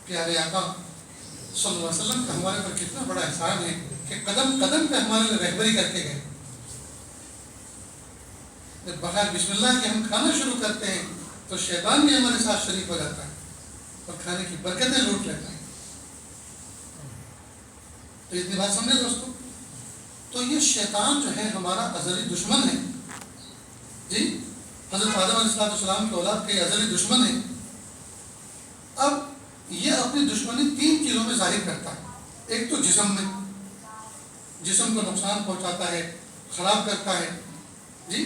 پیارے آقا صلی اللہ علیہ وسلم کا ہمارے پر کتنا بڑا احسان ہے کہ قدم قدم پہ ہمارے لیے رہبری کر کے گئے۔ جب بغیر بسم اللہ کے ہم کھانا شروع کرتے ہیں تو شیطان بھی ہمارے ساتھ شریک ہو جاتا ہے اور کھانے کی برکتیں لوٹ لیتا ہے۔ تو اتنی بات سمجھے دوستو، تو یہ شیطان جو ہے ہمارا ازلی دشمن ہے، جی حضرت آدم علیہ السلام کی اولاد کے ازلی دشمن ہے۔ اب یہ اپنی دشمنی 3 چیزوں میں ظاہر کرتا ہے، ایک تو جسم میں، جسم کو نقصان پہنچاتا ہے، خراب کرتا ہے، جی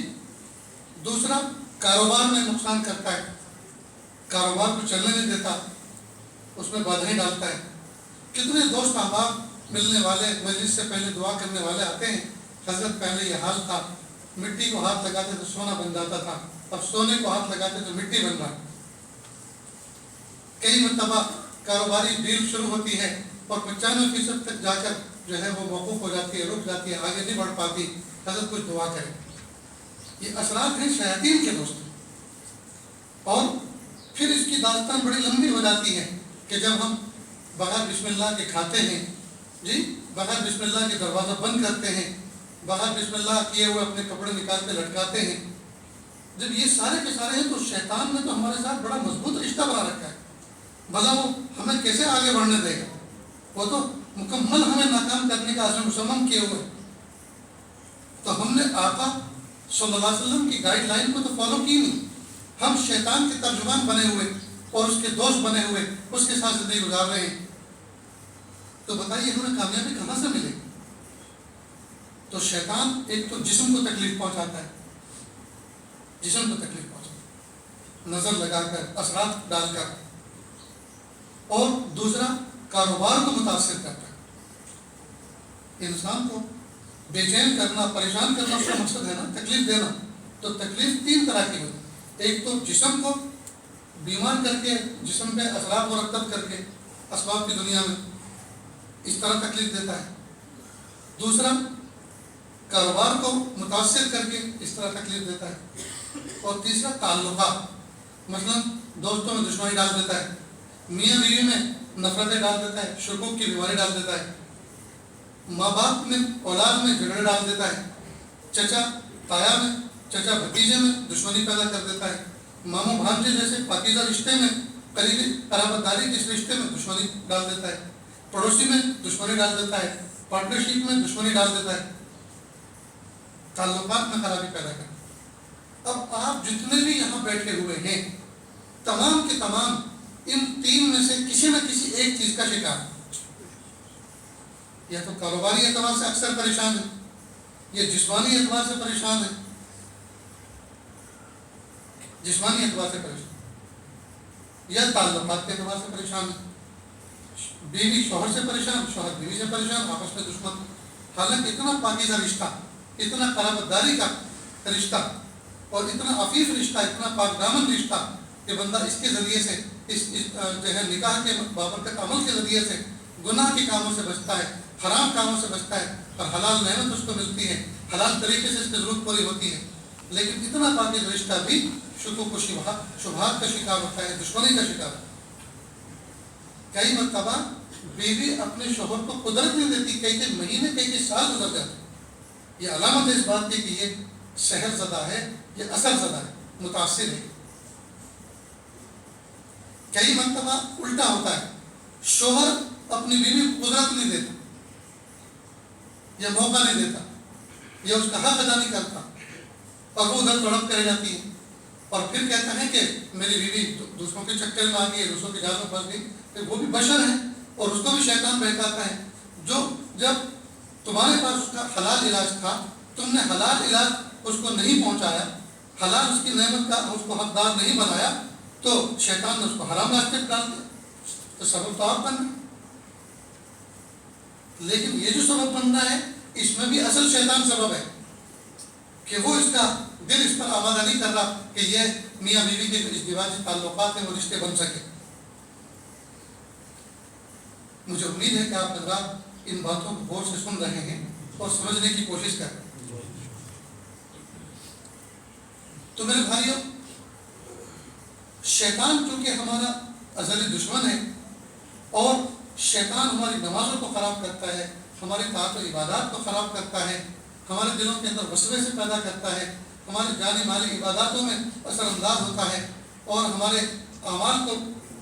دوسرا کاروبار میں نقصان کرتا ہے، کاروبار کو چلنے نہیں دیتا، اس میں بادھائیں ڈالتا ہے۔ کتنے دوست احباب ملنے والے، مجلس سے پہلے دعا کرنے والے آتے ہیں، حضرت پہلے یہ حال تھا، مٹی کو ہاتھ لگاتے تو سونا بن جاتا تھا، اب سونے کو ہاتھ لگاتے تو مٹی بن رہا ہے۔ کئی مرتبہ کاروباری ڈیل شروع ہوتی ہے اور 95% تک جا کر جو ہے وہ موقوف ہو جاتی ہے، رک جاتی ہے، آگے نہیں بڑھ پاتی۔ حضرت کچھ دعا کرے۔ یہ اثرات ہیں شیاطین کے دوست۔ اور پھر اس کی داستان بڑی لمبی ہو جاتی ہے کہ جب ہم بغیر بسم اللہ کے کھاتے ہیں، جی بغیر بسم اللہ کے دروازہ بند کرتے ہیں، بغیر بسم اللہ کیے ہوئے اپنے کپڑے نکال کے لٹکاتے ہیں، جب یہ سارے کے سارے ہیں تو شیطان نے تو ہمارے ساتھ بڑا مضبوط رشتہ بنا رکھا ہے۔ بھلا وہ ہمیں کیسے آگے بڑھنے دے گا؟ وہ تو مکمل ہمیں ناکام کرنے کا عزم مصمم کیے ہوئے۔ تو ہم نے آقا صلی اللہ علیہ وسلم کی گائیڈ لائن کو تو فالو کی نہیں، ہم شیطان کے ترجمان بنے ہوئے اور اس کے دوست بنے ہوئے اس کے ساتھ زندگی گزار رہے ہیں۔ تو بتائیے ہمیں کامیابی کہاں سے ملے؟ تو شیطان ایک تو جسم کو تکلیف پہنچاتا ہے، جسم کو تکلیف پہنچاتا ہے نظر لگا کر، اثرات ڈال کر، اور دوسرا کاروبار کو متاثر کرتا ہے۔ انسان کو بے چین کرنا، پریشان کرنا اس کا مقصد ہے نا، تکلیف دینا۔ تو تکلیف تین طرح کی ہوتی ہے، ایک تو جسم کو بیمار کر کے، جسم پہ اثرات مرتب کر کے اسباب کی دنیا میں اس طرح تکلیف دیتا ہے، دوسرا کاروبار کو متاثر کر کے اس طرح تکلیف دیتا ہے، اور تیسرا تعلقات، مثلا دوستوں میں دشمنی ڈال دیتا ہے، میاں بیوی میں نفرتیں ڈال دیتا ہے، شکوک کی بیماری ڈال دیتا ہے، ماں باپ میں اولاد میں جھگڑے ڈال دیتا ہے، چچا تایا میں، چچا بھتیجے میں دشمنی پیدا کر دیتا ہے، ماموں بھانجے جیسے پاکیزہ رشتے میں، قریبی قرابت داری کے اس رشتے میں دشمنی ڈال دیتا ہے، پڑوسی میں دشمنی ڈال دیتا ہے، پارٹنرشپ میں دشمنی ڈال دیتا ہے، تعلقات میں خرابی پیدا کرتا ہے۔ اب آپ جتنے بھی یہاں بیٹھے ہوئے ہیں تمام کے تمام ان تین میں سے کسی نہ کسی ایک چیز کا شکار ہے۔ یا تو کاروباری اعتبار سے اکثر پریشان ہے، یا جسمانی اعتبار سے پریشان ہے، جسمانی اعتبار سے پریشان، یا تعلقات کے اعتبار سے پریشان ہے، بیوی شوہر سے پریشان، شوہر بیوی سے پریشان، آپس میں دشمن۔ حالانکہ اتنا پاکیزہ رشتہ، اتنا قرابت داری کا رشتہ اور اتنا عفیف رشتہ، اتنا پاک دامن رشتہ کہ بندہ اس کے ذریعے سے اس جو ہے نکاح کے بابرکت عمل کے ذریعے سے گناہ کے کاموں سے بچتا ہے، حرام کاموں سے بچتا ہے، اور حلال نعمت اس کو ملتی ہے، حلال طریقے سے اس کی ضرورت پوری ہوتی ہے۔ لیکن اتنا پاکیزہ رشتہ بھی شکوک و شبہات کا شکار ہوتا ہے، دشمنی کا شکار ہے۔ کئی مرتبہ بیوی اپنے شوہر کو قدرت نہیں دیتی، کئی مہینے کئی سال گزر جاتے ہیں۔ یہ علامت ہے اس بات کی کہ یہ سحر زدہ ہے، یہ اثر زدہ ہے، متاثر ہے۔ کئی مرتبہ الٹا ہوتا ہے، شوہر اپنی بیوی کو قدرت نہیں دیتا، یا موقع نہیں دیتا، یا اس کا حق ادا نہیں کرتا، اور وہ ادھر تڑپ کر جاتی ہے، اور پھر کہتا ہے کہ میری بیوی دوسروں کے چکر میں آ گئی ہے، دوسروں کے جال میں پھنس گئی۔ کہ وہ بھی بشر ہے اور اس کو بھی شیطان بہکاتا ہے۔ جو جب تمہارے پاس اس کا حلال علاج تھا، تم نے حلال علاج اس کو نہیں پہنچایا، حلال اس کی نعمت کا اس کو حقدار نہیں بنایا، تو شیطان نے اس کو حرام راستے پہ ڈال دیا۔ تو سبب تو آپ بن گئے، لیکن یہ جو سبب بن رہا ہے اس میں بھی اصل شیطان سبب ہے کہ وہ اس کا دل اس پر آمادہ نہیں کر رہا کہ یہ میاں بیوی کے ازدواجی تعلقات ہیں وہ رشتے بن سکے۔ مجھے امید ہے کہ آپ حضرات ان باتوں کو غور سے سن رہے ہیں اور سمجھنے کی کوشش کر رہے ہیں۔ تو میرے بھائیوں، شیطان چونکہ ہمارا ازلی دشمن ہے اور شیطان ہماری نمازوں کو خراب کرتا ہے، ہماری طاعت و عبادات کو خراب کرتا ہے، ہمارے دلوں کے اندر وسوسے سے پیدا کرتا ہے، ہمارے جانی مالی عباداتوں میں اثر انداز ہوتا ہے اور ہمارے اعمال کو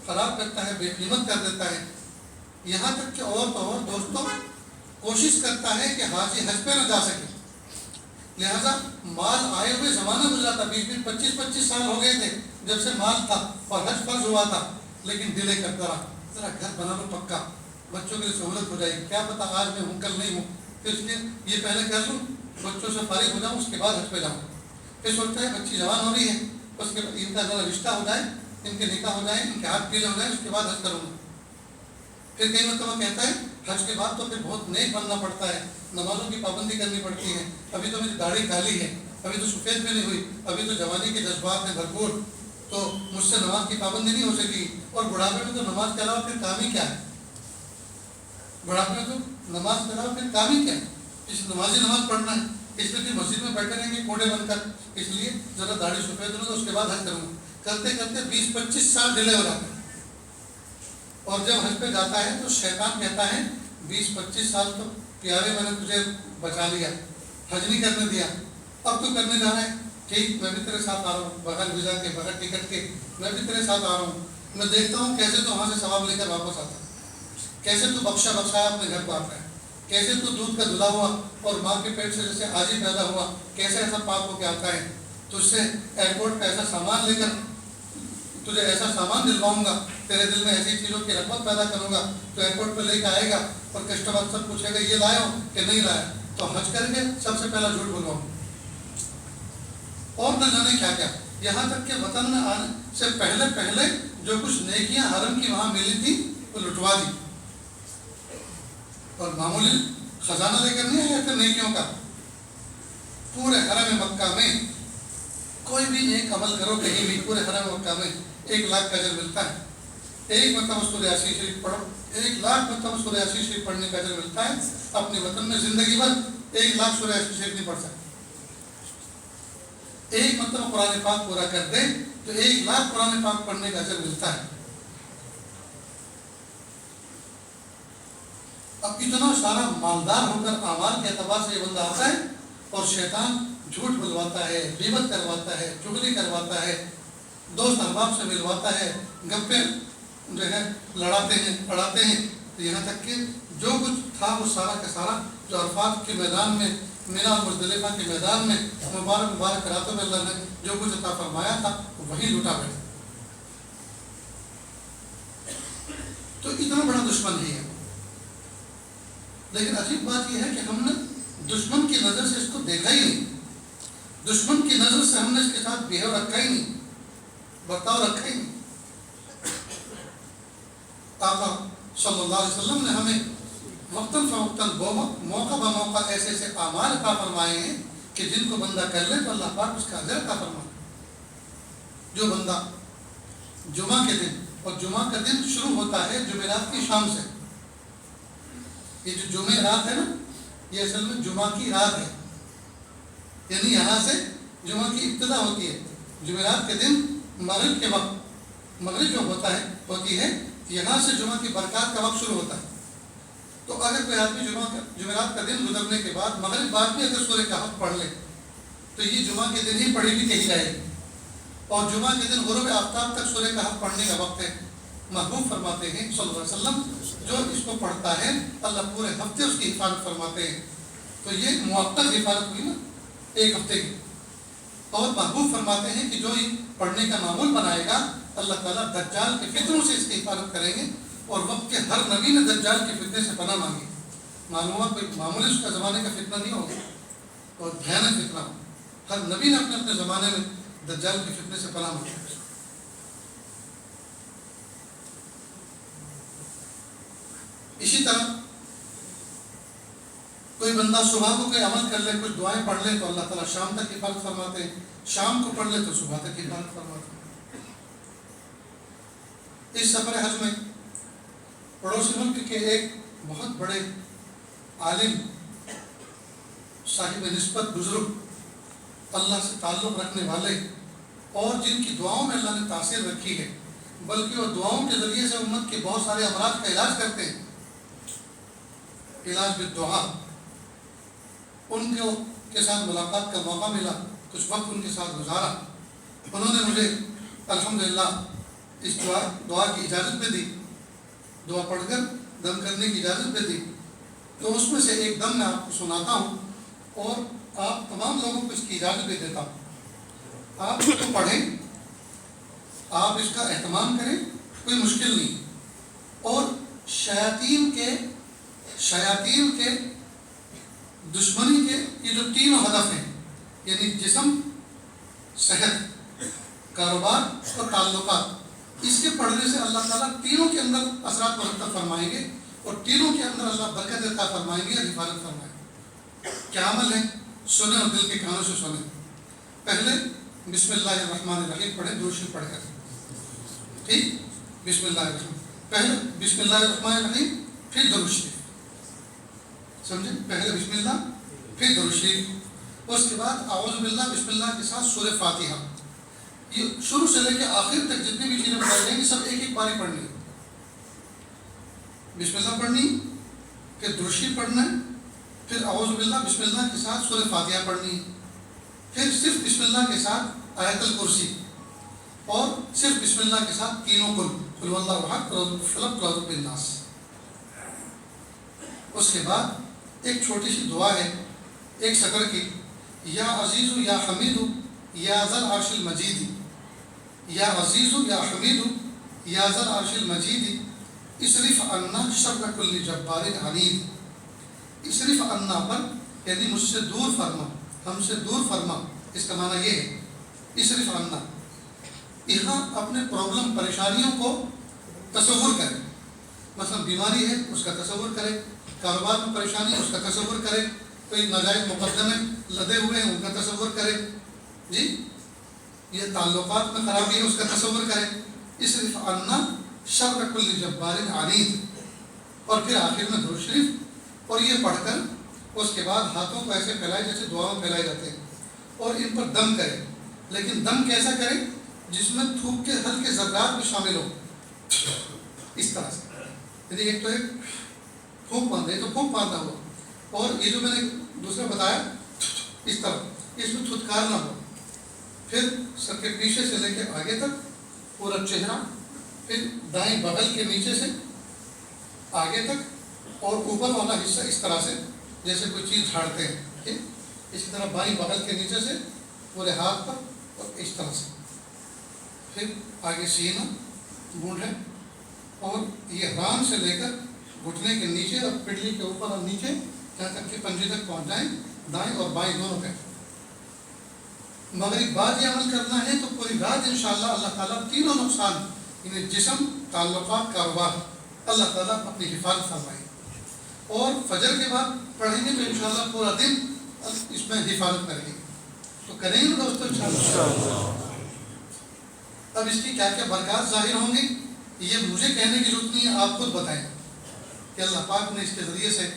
خراب کرتا ہے، بے قیمت کر دیتا ہے۔ یہاں تک کہ اور تو اور دوستوں کوشش کرتا ہے کہ حاجی حج پہ نہ جا سکے، لہذا مال آئے ہوئے زمانہ گزرا تھا، 20-25 سال ہو گئے تھے جب سے مال تھا اور حج فرض ہوا تھا، لیکن دلے کرتا رہا ذرا گھر بنا لو پکا، بچوں کے لیے سہولت ہو جائے گی، کیا پتہ آج میں ہوں کل نہیں ہوں، تو اس لیے یہ پہلے کر لوں، بچوں سے فارغ ہو جاؤں، اس کے بعد حج پہ جاؤں۔ پھر سوچتا ہے بچی جوان ہو رہی ہے، اس کے بعد ان کا ذرا رشتہ ہو جائے، ان کے نکاح ہو جائے، ان کے ہاتھ پیلے ہو جائے، اس کے بعد حج کروں گا۔ پھر کئی مرتبہ کہتا ہے حج کے بعد تو پھر بہت نیک بننا پڑتا ہے، نمازوں کی پابندی کرنی پڑتی ہے، ابھی تو میری داڑھی کالی ہے، ابھی تو سفید بھی نہیں ہوئی، ابھی تو جوانی کے جذبات ہیں بھرپور، تو مجھ سے نماز کی پابندی نہیں ہو سکے گی۔ اور بڑھاپے میں تو نماز کے علاوہ پھر کام ہی کیا ہے؟ بڑھاپے میں تو نماز کے علاوہ پھر کام ہی کیا ہے؟ اس نمازی نماز پڑھنا ہے، اس لیے مسجد میں بیٹھے رہیں گے کوڑے بن کر، اس لیے ذرا داڑھی سفید ہونا، اس کے بعد حج کروں گا، کرتے کرتے 20-25 سال ڈیلے ہو جاتے ہیں۔ اور جب حج پہ جاتا ہے تو شیطان کہتا ہے 20-25 سال تو پیارے میں نے تجھے بچا لیا، حج نہیں کرنے دیا، اب تو کرنے جا رہا ہے، ٹھیک میں بھی تیرے ساتھ آ رہا ہوں، بغیر ویزا کے بغیر ٹکٹ کے میں بھی تیرے ساتھ آ رہا ہوں، میں دیکھتا ہوں کیسے تو وہاں سے ثواب لے کر واپس آتا ہے، کیسے تو بخشا بخشایا اپنے گھر کو آتا ہے، کیسے تو دودھ کا دھلا ہوا اور ماں کے پیٹ سے جیسے آج ہی پیدا ہوا کیسے ایسا پاک ہو کے آتا ہے، تجھ سے ایئرپورٹ پہ ایسا سامان لے کر تجھے ایسا سامان دلواؤں گا، تیرے دل میں ایسی چیزوں کی رغبت پیدا کروں گا، تو ایئرپورٹ پہ لے کے آئے گا اور کسٹمر سب پوچھے گا یہ لائے ہو کہ نہیں لایا، تو حج کر کے سب سے پہلا جھوٹ بولواؤں، اور نہ جانے کیا کیا، یہاں تک کہ وطن میں آنے سے پہلے پہلے جو کچھ نیکیاں حرم کی وہاں ملی تھی وہ لٹوا دی، اور معمولی خزانہ لے کر نہیں آیا پھر نیکیوں کا، پورے حرم مکہ میں کوئی بھی نیک عمل کرو کہیں بھی، پورے حرم مکہ میں 1 لاکھ کا اجر ملتا ہے، ایک مرتبہ سورہ یاسین شریف پڑھو، 1 لاکھ مرتبہ سورہ یاسین شریف پڑھنے کا اجر ملتا ہے، اپنے وطن میں زندگی بھر 1 لاکھ سورہ یاسین شریف نہیں پڑھ سکتے، ایک مرتبہ قرآن پاک پورا کر دے تو 1 لاکھ قرآن پاک پڑھنے کا اجر ملتا ہے۔ اب اتنا سارا مالدار ہو کر اعمال کے اعتبار سے یہ بندہ آتا ہے اور شیطان جھوٹ بلواتا ہے، غیبت کرواتا ہے، چغلی کرواتا ہے، دوست احباب سے ملواتا ہے، گپے جو ہے لڑاتے ہیں پڑھاتے ہیں، تو یہاں تک کہ جو کچھ تھا وہ سارا کا سارا جو عرفات کے میدان میں، مینا اور مزدلفہ کے میدان میں مبارک راتوں میں اللہ نے جو کچھ عطا فرمایا تھا وہی لوٹا بیٹھا، تو اتنا بڑا دشمن ہی ہے۔ لیکن عجیب بات یہ ہے کہ ہم نے دشمن کی نظر سے اس کو دیکھا ہی نہیں، دشمن کی نظر سے ہم نے اس کے ساتھ بیہیو رکھا ہی نہیں، برتاؤ رکھا ہی نہیں۔ آقا صلی اللہ علیہ وسلم نے ہمیں وقتاً فوقتاً موقع بموقع ایسے ایسے اعمال عطا فرمائے ہیں کہ جن کو بندہ کر لے تو اللہ پاک اس کا اجر عطا فرمائے۔ جو بندہ جمعہ کے دن، اور جمعہ کا دن شروع ہوتا ہے جمعرات کی شام سے، یہ جو جمعہ رات ہے نا یہ اصل میں جمعہ کی رات ہے، یعنی یہاں سے جمعہ کی ابتدا ہوتی ہے، جمعرات کے دن مغرب کے وقت، مغرب جو ہوتی ہے یہاں سے جمعہ کی برکات کا وقت شروع ہوتا ہے، تو اگر کوئی آدمی جمعرات کا دن گزرنے کے بعد مغرب بعد میں اگر سورہ کہف پڑھ لے تو یہ جمعہ کے دن ہی پڑھی بھی کہی جائے گی، اور جمعہ کے دن غروب آفتاب تک سورہ کہف پڑھنے کا وقت ہے۔ محبوب فرماتے ہیں صلی اللہ علیہ وسلم جو اس کو پڑھتا ہے اللہ پورے ہفتے اس کی حفاظت فرماتے ہیں، تو یہ موقت حفاظت ہوئی نا 1 ہفتے کی، اور محبوب فرماتے ہیں کہ جو یہ پڑھنے کا معمول بنائے گا اللہ تعالیٰ دجال کے فتنوں سے اس کی حفاظت کریں گے، اور وقت کے ہر نبی نے دجال کے فتنے سے پناہ مانگی، معلوم ہوا کوئی معمولی اس کا زمانے کا فتنہ نہیں ہوگا اور بھیانک فتنہ ہو، ہر نبی نے اپنے اپنے زمانے میں دجال کے فتنے سے پناہ مانگی۔ اسی طرح کوئی بندہ صبح کو کوئی عمل کر لے، کچھ دعائیں پڑھ لے تو اللہ تعالیٰ شام تک حفاظت فرماتے ہیں، شام کو پڑھ لے تو صبح تک حفاظت فرماتے ہیں۔ اس سفر حج میں پڑوسی ملک کے ایک بہت بڑے عالم، صاحب نسبت، بزرگ، اللہ سے تعلق رکھنے والے، اور جن کی دعاؤں میں اللہ نے تاثیر رکھی ہے، بلکہ وہ دعاؤں کے ذریعے سے امت کے بہت سارے امراض کا علاج کرتے ہیں، علاج بالدعا، ان کے ساتھ ملاقات کا موقع ملا، کچھ وقت ان کے ساتھ گزارا، انہوں نے مجھے الحمدللہ اس دعا کی اجازت بھی دی، دعا پڑھ کر دم کرنے کی اجازت بھی دی، تو اس میں سے ایک دم میں آپ کو سناتا ہوں اور آپ تمام لوگوں کو اس کی اجازت بھی دیتا ہوں، آپ اس کو پڑھیں، آپ اس کا اہتمام کریں، کوئی مشکل نہیں، اور شیاطین کے دشمنی کے یہ جو 3 ہدف ہیں، یعنی جسم، صحت، کاروبار اور تعلقات، اس کے پڑھنے سے اللہ تعالیٰ تینوں کے اندر اثرات مرتب فرمائیں گے، اور تینوں کے اندر اللہ برکت عطا فرمائیں گے اور حفاظت فرمائیں گے۔ کیا عمل ہے؟ سنیں اور دل کے کانوں سے سنیں۔ پہلے بسم اللہ الرحمن الرحیم پڑھیں درود شریف پڑھ کر. ٹھیک, بسم اللہ الرحمن, پہلے بسم اللہ الرحمن الرحیم پھر درود شریف. سمجھے؟ پہلے بسم اللہ پھر درود شریف. اس کے بعد اعوذ باللہ بسم اللہ کے ساتھ سورہ فاتحہ. یہ شروع سے لے کے آخر تک جتنی بھی چیزیں بتائی جائیں گی سب ایک ایک باری پڑھنی. بسم اللہ پڑھنی, پھر درود شریف پڑھنا ہے, پھر اعوذ باللہ بسم اللہ کے ساتھ سورہ فاتحہ پڑھنی, پھر صرف بسم اللہ کے ساتھ آیت الکرسی, اور صرف بسم اللہ کے ساتھ تینوں قل واللہ احد قل اعوذ بالفلق قل اعوذ بالناس. اس کے بعد ایک چھوٹی سی دعا ہے ایک سطر کی, یا عزیز یا حمید یا ذل عرش المجید, یا عزیز یا حمید یا ذل عرش المجید اصرف عنا شر کل جبار عنید. اصرف عنا پر یعنی مجھ سے دور فرما, ہم سے دور فرما, اس کا معنی یہ ہے اصرف عنا. یہاں اپنے پرابلم پریشانیوں کو تصور کرے, مثلا بیماری ہے اس کا تصور کرے, کاروبار میں پریشانی ہے اس کا تصور کرے, کوئی ناجائز مقدمے لدے ہوئے ہیں ان کا تصور کرے, جی یہ تعلقات میں خرابی ہے اس کا تصور کرے. اصرف عنا شر کل جبار عنید. اور پھر آخر میں درود شریف, اور یہ پڑھ کر اس کے بعد ہاتھوں کو ایسے پھیلائے جیسے دعا میں پھیلائے جاتے ہیں, اور ان پر دم کرے. لیکن دم کیسا کرے جس میں تھوک کے ہلکے ذرات بھی شامل ہو, اس طرح سے. یعنی ایک تو ایک پھونک باندھے تو پھونک باندھا ہوا, اور یہ جو میں نے دوسرا بتایا اس طرح, اس میں تھتکار نہ ہو. پھر سر کے پیچھے سے لے کے آگے تک پورا چہرہ, پھر دائیں بغل کے نیچے سے آگے تک, اور اوپر والا حصہ اس طرح سے جیسے کوئی چیز جھاڑتے ہیں. ٹھیک, اسی طرح بائیں بغل کے نیچے سے پورے ہاتھ پر, اور اس طرح سے. پھر آگے سینہ, مونڈھے, اور یہ ران سے لے کر گھٹنے کے نیچے اور پنڈلی کے اوپر اور نیچے جہاں تک کہ پنجے تک پہنچ جائیں, دائیں اور بائیں دونوں پہ. مگر ایک بات یہ عمل کرنا ہے تو پوری رات انشاءاللہ اللہ تعالیٰ تینوں نقصان یعنی جسم, تعلقات, کاروبار, اللہ تعالیٰ اپنی حفاظت فرمائے. اور فجر کے بعد پڑھیں گے تو انشاءاللہ پورا دن اس میں حفاظت کریں گے. تو کریں گے دوستو انشاءاللہ. اب اس کی کیا کیا برکات ظاہر ہوں گی یہ مجھے کہنے کی ضرورت نہیں ہے, آپ خود بتائیں کہ اللہ پاک نے اس کے ذریعے سے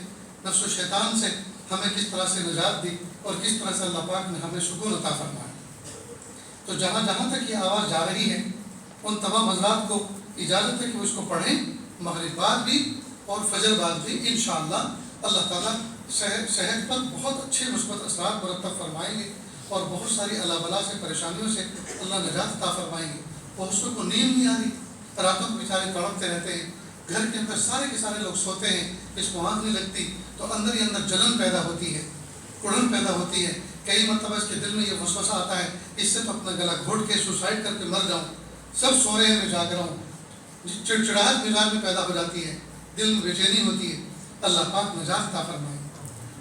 نفس و شیطان سے ہمیں کس طرح سے نجات دی, اور کس طرح سے اللہ پاک نے ہمیں سکون عطا فرمایا. تو جہاں جہاں تک یہ آواز جا رہی ہے ان تمام حضرات کو اجازت ہے کہ وہ اس کو پڑھیں, مغرب بعد بھی اور فجر بعد بھی. انشاءاللہ اللہ تعالیٰ صحت پر بہت اچھے مثبت اثرات مرتب فرمائیں گے, اور بہت ساری اللہ بلا سے پریشانیوں سے اللہ نجات عطا فرمائیں گے. بہت کو نیند نہیں آ رہی, راتوں کو بیچارے تڑپتے رہتے ہیں, گھر کے اندر سارے کے سارے لوگ سوتے ہیں, اس کو آنکھ نہیں لگتی تو اندر ہی اندر جلن پیدا ہوتی ہے, کڑن پیدا ہوتی ہے. کئی مرتبہ اس کے دل میں یہ وسوسہ آتا ہے اس سے تو اپنا گلا گھوٹ کے سوسائڈ کر کے مر جاؤں, سب سو رہے ہیں میں جاگ رہا ہوں. چڑچڑاہٹ مزاج میں پیدا ہو جاتی ہے, دل میں بے چینی ہوتی ہے. اللہ پاک نجات عطا فرمائے.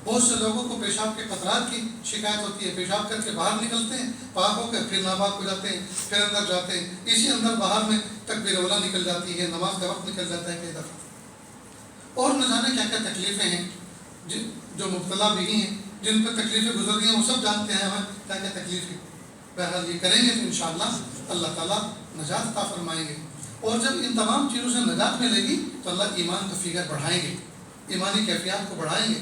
بہت سے لوگوں کو پیشاب کے قطرات کی شکایت ہوتی ہے, پیشاب کر کے باہر نکلتے ہیں, پاک ہو کر پھر ناپاک ہو جاتے ہیں, پھر اندر جاتے ہیں, اسی اندر باہر میں تکبیر اولیٰ نکل جاتی ہے, نماز کا وقت نکل جاتا ہے کئی دفعہ. اور نہ جانے کیا کیا تکلیفیں ہیں جو مبتلا بھی ہیں, جن پر تکلیفیں گزر رہی ہیں وہ سب جانتے ہیں ہمیں کیا کیا تکلیف ہے. بہرحال یہ کریں گے تو انشاءاللہ اللہ تعالیٰ نجات عطا فرمائیں گے. اور جب ان تمام چیزوں سے نجات ملے گی تو اللہ ایمان کا فگر بڑھائیں گے, ایمانی کیفیات کو بڑھائیں گے.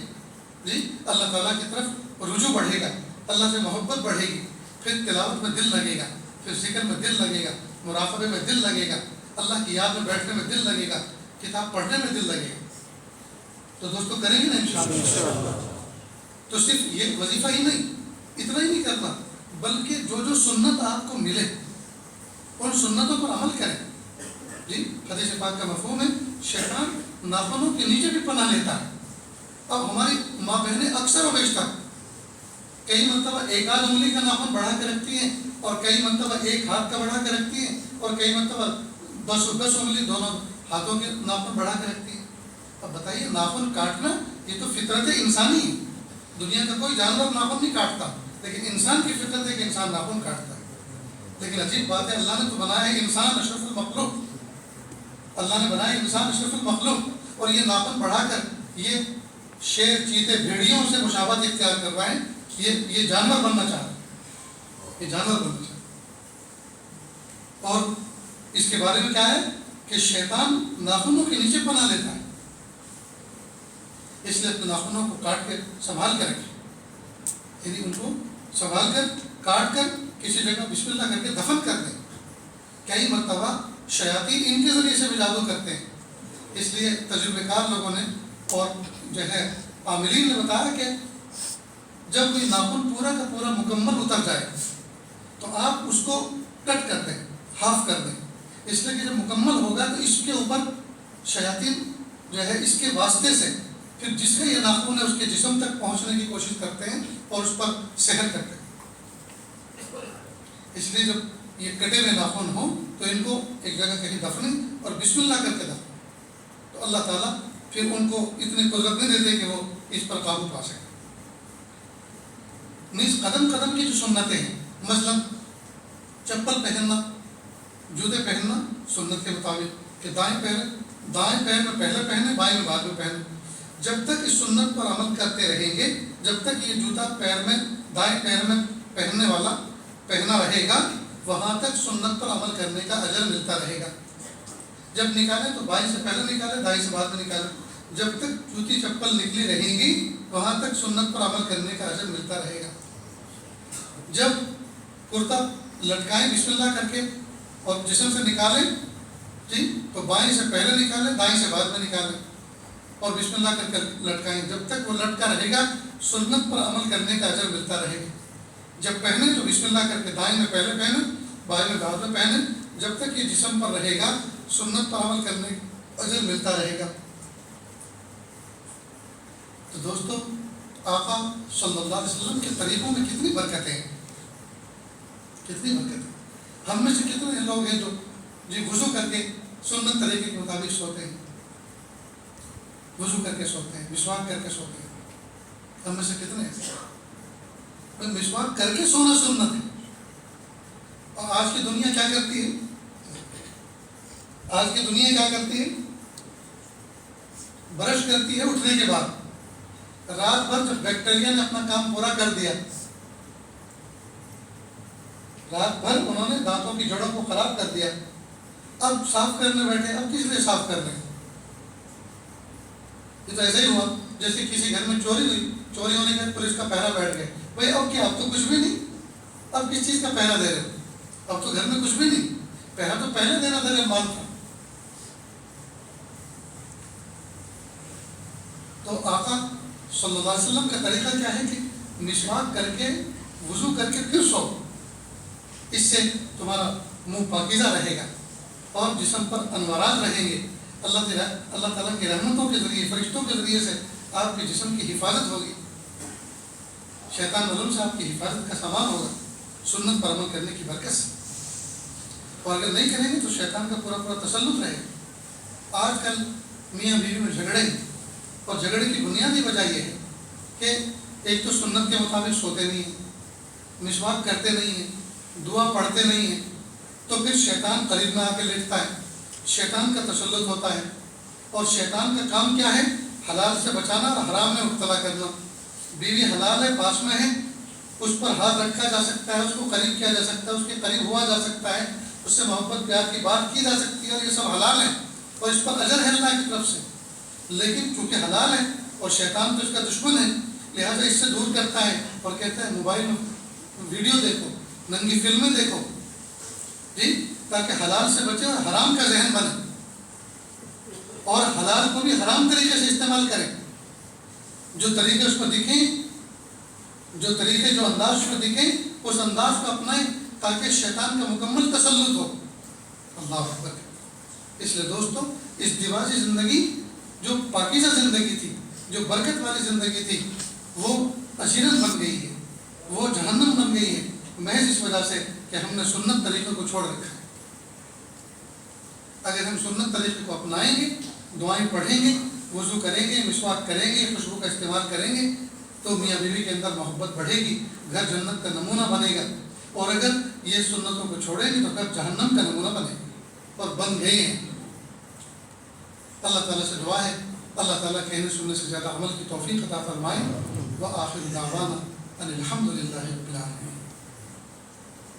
جی اللہ تعالیٰ کی طرف رجوع بڑھے گا, اللہ سے محبت بڑھے گی, پھر تلاوت میں دل لگے گا, پھر ذکر میں دل لگے گا, مراقبے میں دل لگے گا, اللہ کی یاد میں بیٹھنے میں دل لگے گا, کتاب پڑھنے میں دل لگے گا. تو دوستو کریں گے نا انشاءاللہ. تو صرف یہ وظیفہ ہی نہیں, اتنا ہی نہیں کرنا, بلکہ جو جو سنت آپ کو ملے ان سنتوں پر عمل کریں. جی حدیث پاک کا مفہوم ہے شیطان ناخنوں کے نیچے بھی پناہ لیتا ہے. اب ہماری ماں بہنیں اکثر و بیشتر کئی مرتبہ ایک آدھ انگلی کا ناخن بڑھا کے رکھتی ہیں, اور کئی مرتبہ ایک ہاتھ کا بڑھا کے رکھتی ہیں, اور کئی مرتبہ 10 انگلی دونوں ہاتھوں کے ناخن بڑھا کے رکھتی ہیں. اب بتائیے ناخن کاٹنا یہ تو فطرت انسانی ہے, دنیا کا کوئی جانور ناخن نہیں کاٹتا, لیکن انسان کی فطرت ہے کہ انسان ناخن کاٹتا ہے. لیکن عجیب بات ہے اللہ نے تو بنایا ہے انسان اشرف المخلوق, اللہ نے بنایا انسان اشرف المخلوق, اور یہ ناخن بڑھا کر یہ شیر چیتے بھیڑیوں سے مشابہت اختیار کر رہا ہے, یہ جانور بننا چاہ رہا ہے. یہ جانور بننا چاہیے. اور اس کے بارے میں کیا ہے کہ شیطان ناخنوں کے نیچے پناہ لیتا ہے، اس لیے اپنے ناخنوں کو کاٹ کے سنبھال کے رکھیں، یعنی ان کو سنبھال کر کاٹ کر کسی جگہ بسم اللہ کر کے دفن کر دیں. کئی مرتبہ شیاطین ان کے ذریعے سے بھی جادو کرتے ہیں، اس لیے تجربہ کار لوگوں نے اور جو ہے عاملین نے بتایا کہ جب کوئی ناخن پورا کا پورا مکمل اتر جائے تو آپ اس کو کٹ کر دیں، ہاف کر دیں، اس لیے کہ جب مکمل ہوگا تو اس کے اوپر شیاطین جو ہے اس کے واسطے سے پھر جس کا یہ ناخن ہے اس کے جسم تک پہنچنے کی کوشش کرتے ہیں اور اس پر سحر کرتے ہیں. اس لیے جب یہ کٹے ہوئے ناخن ہوں تو ان کو ایک جگہ کہیں دفنیں اور بسم اللہ کر کے دفنیں، تو اللہ تعالیٰ پھر ان کو اتنی قدرت نہیں دیتے کہ وہ اس پر قابو پا سکیں. نیز قدم قدم کی جو سنتیں ہیں، مثلا چپل پہننا، جوتے پہننا سنت کے مطابق کہ دائیں پیر میں پہلے پہنے، بائیں میں بعد میں پہنے. جب تک اس سنت پر عمل کرتے رہیں گے، جب تک یہ جوتا پیر میں دائیں پیر میں پہننے والا پہنا رہے گا، وہاں تک سنت پر عمل کرنے کا اجر ملتا رہے گا. جب نکالیں تو بائیں سے پہلے نکالیں، دائیں سے بعد میں نکالیں. جب تک جوتی چپل نکلی رہیں گی وہاں تک سنت پر عمل کرنے کا اجر ملتا رہے گا. جب کرتا لٹکائیں بسم اللہ کر کے اور جسم سے نکالیں جی تو بائیں سے پہلے نکالیں، دائیں سے بعد میں نکالیں اور بسم اللہ کر کے لٹکائیں. جب تک وہ لٹکا رہے گا سنت پر عمل کرنے کا اجر ملتا رہے گا. جب پہنے تو بسم اللہ کر کے دائیں میں پہلے پہنے، بائیں میں بعد میں پہنے. جب تک یہ جسم پر رہے گا سنت پر عمل کرنے کا اجر ملتا رہے گا. تو دوستو آقا صلی اللہ علیہ وسلم کے طریقوں میں کتنی برکتیں ہیں، کتنی برکتیں. ہم میں سے کتنے لوگ ہیں جو وضو کر کے سنت طریقے کے مطابق سوتے ہیں، وضو کر کے سوتے ہیں، مسواک کر کے سوتے ہیں. ہم میں سے کتنے ہیں؟ مسواک کر کے سونا سنت ہے. اور آج کی دنیا کیا کرتی ہے؟ آج کی دنیا کیا کرتی ہے؟ برش کرتی ہے اٹھنے کے بعد. رات بھر جب بیکٹیریا نے اپنا کام پورا کر دیا، رات بھر انہوں نے دانتوں کی جڑوں کو خراب کر دیا، اب صاف کرنے بیٹھے. اب کس لیے صاف کر رہے ہیں؟ یہ تو ایسا ہی ہوا جیسے کسی گھر میں چوری ہوئی، چوری ہونے کے پولیس کا پہرا بیٹھ گئے. بھائی اب کیا، اب تو کچھ بھی نہیں، اب کس چیز کا پہرا دے رہے ہو؟ اب تو گھر میں کچھ بھی نہیں، پہرا تو پہلے دینا تھا جب مال تھا. تو آقا صلی اللہ علیہ وسلم کا طریقہ کیا ہے کہ مسواک کر کے وضو کر کے پھر سو. اس سے تمہارا منہ پاکیزہ رہے گا اور جسم پر انوارات رہیں گے. اللہ تعالیٰ کی رحمتوں کے ذریعے، فرشتوں کے ذریعے سے آپ کے جسم کی حفاظت ہوگی. شیطان ظلم سے آپ کی حفاظت کا سامان ہوگا سنت پر عمل کرنے کی برکت سے. اور اگر نہیں کریں گے تو شیطان کا پورا پورا تسلط رہے گا. آج کل میاں بیوی میں جھگڑے ہیں اور جھگڑے کی بنیادی وجہ یہ ہے کہ ایک تو سنت کے مطابق سوتے نہیں ہیں، مسواک کرتے نہیں ہیں، دعا پڑھتے نہیں ہیں. تو پھر شیطان قریب میں آ کے لیٹتا ہے، شیطان کا تسلط ہوتا ہے. اور شیطان کا کام کیا ہے؟ حلال سے بچانا اور حرام میں مبتلا کرنا. بیوی حلال ہے، پاس میں ہے، اس پر ہاتھ رکھا جا سکتا ہے، اس کو قریب کیا جا سکتا ہے، اس کے قریب ہوا جا سکتا ہے، اس سے محبت پیار کی بات کی جا سکتی ہے، اور یہ سب حلال ہیں اور اس پر اجر ہے اللہ کی طرف سے. لیکن چونکہ حلال ہے اور شیطان تو اس کا دشمن ہے، لہٰذا اس سے دور کرتا ہے اور کہتا ہے موبائل میں ویڈیو دیکھو، ننگی فلمیں دیکھو جی، تاکہ حلال سے بچے اور حرام کا ذہن بنے اور حلال کو بھی حرام طریقے سے استعمال کریں. جو طریقے اس کو دکھیں، جو طریقے جو انداز اس کو دکھیں، اس انداز کو اپنائیں تاکہ شیطان کا مکمل تسلط ہو. اللہ اکبر. اس لیے دوستو اس دیواسی زندگی جو پاکیزہ زندگی تھی، جو برکت والی زندگی تھی، وہ عشیرت بن گئی ہے، وہ جہنم بن گئی ہے محض اس وجہ سے کہ ہم نے سنت طریقے کو چھوڑ رکھا ہے. اگر ہم سنت طریقے کو اپنائیں گے، دعائیں پڑھیں گے، وضو کریں گے، مسواک کریں گے، خوشبو کا استعمال کریں گے، تو میاں بیوی کے اندر محبت بڑھے گی، گھر جنت کا نمونہ بنے گا. اور اگر یہ سنتوں کو چھوڑیں گے تو گھر جہنم کا نمونہ بنے گا، اور بن گئے ہیں. اللہ تعالیٰ سے دعا ہے اللہ تعالیٰ کہنے سننے سے زیادہ عمل کی توفیق عطا فرمائے. وآخر دعوانا ان الحمد للہ رب العالمین.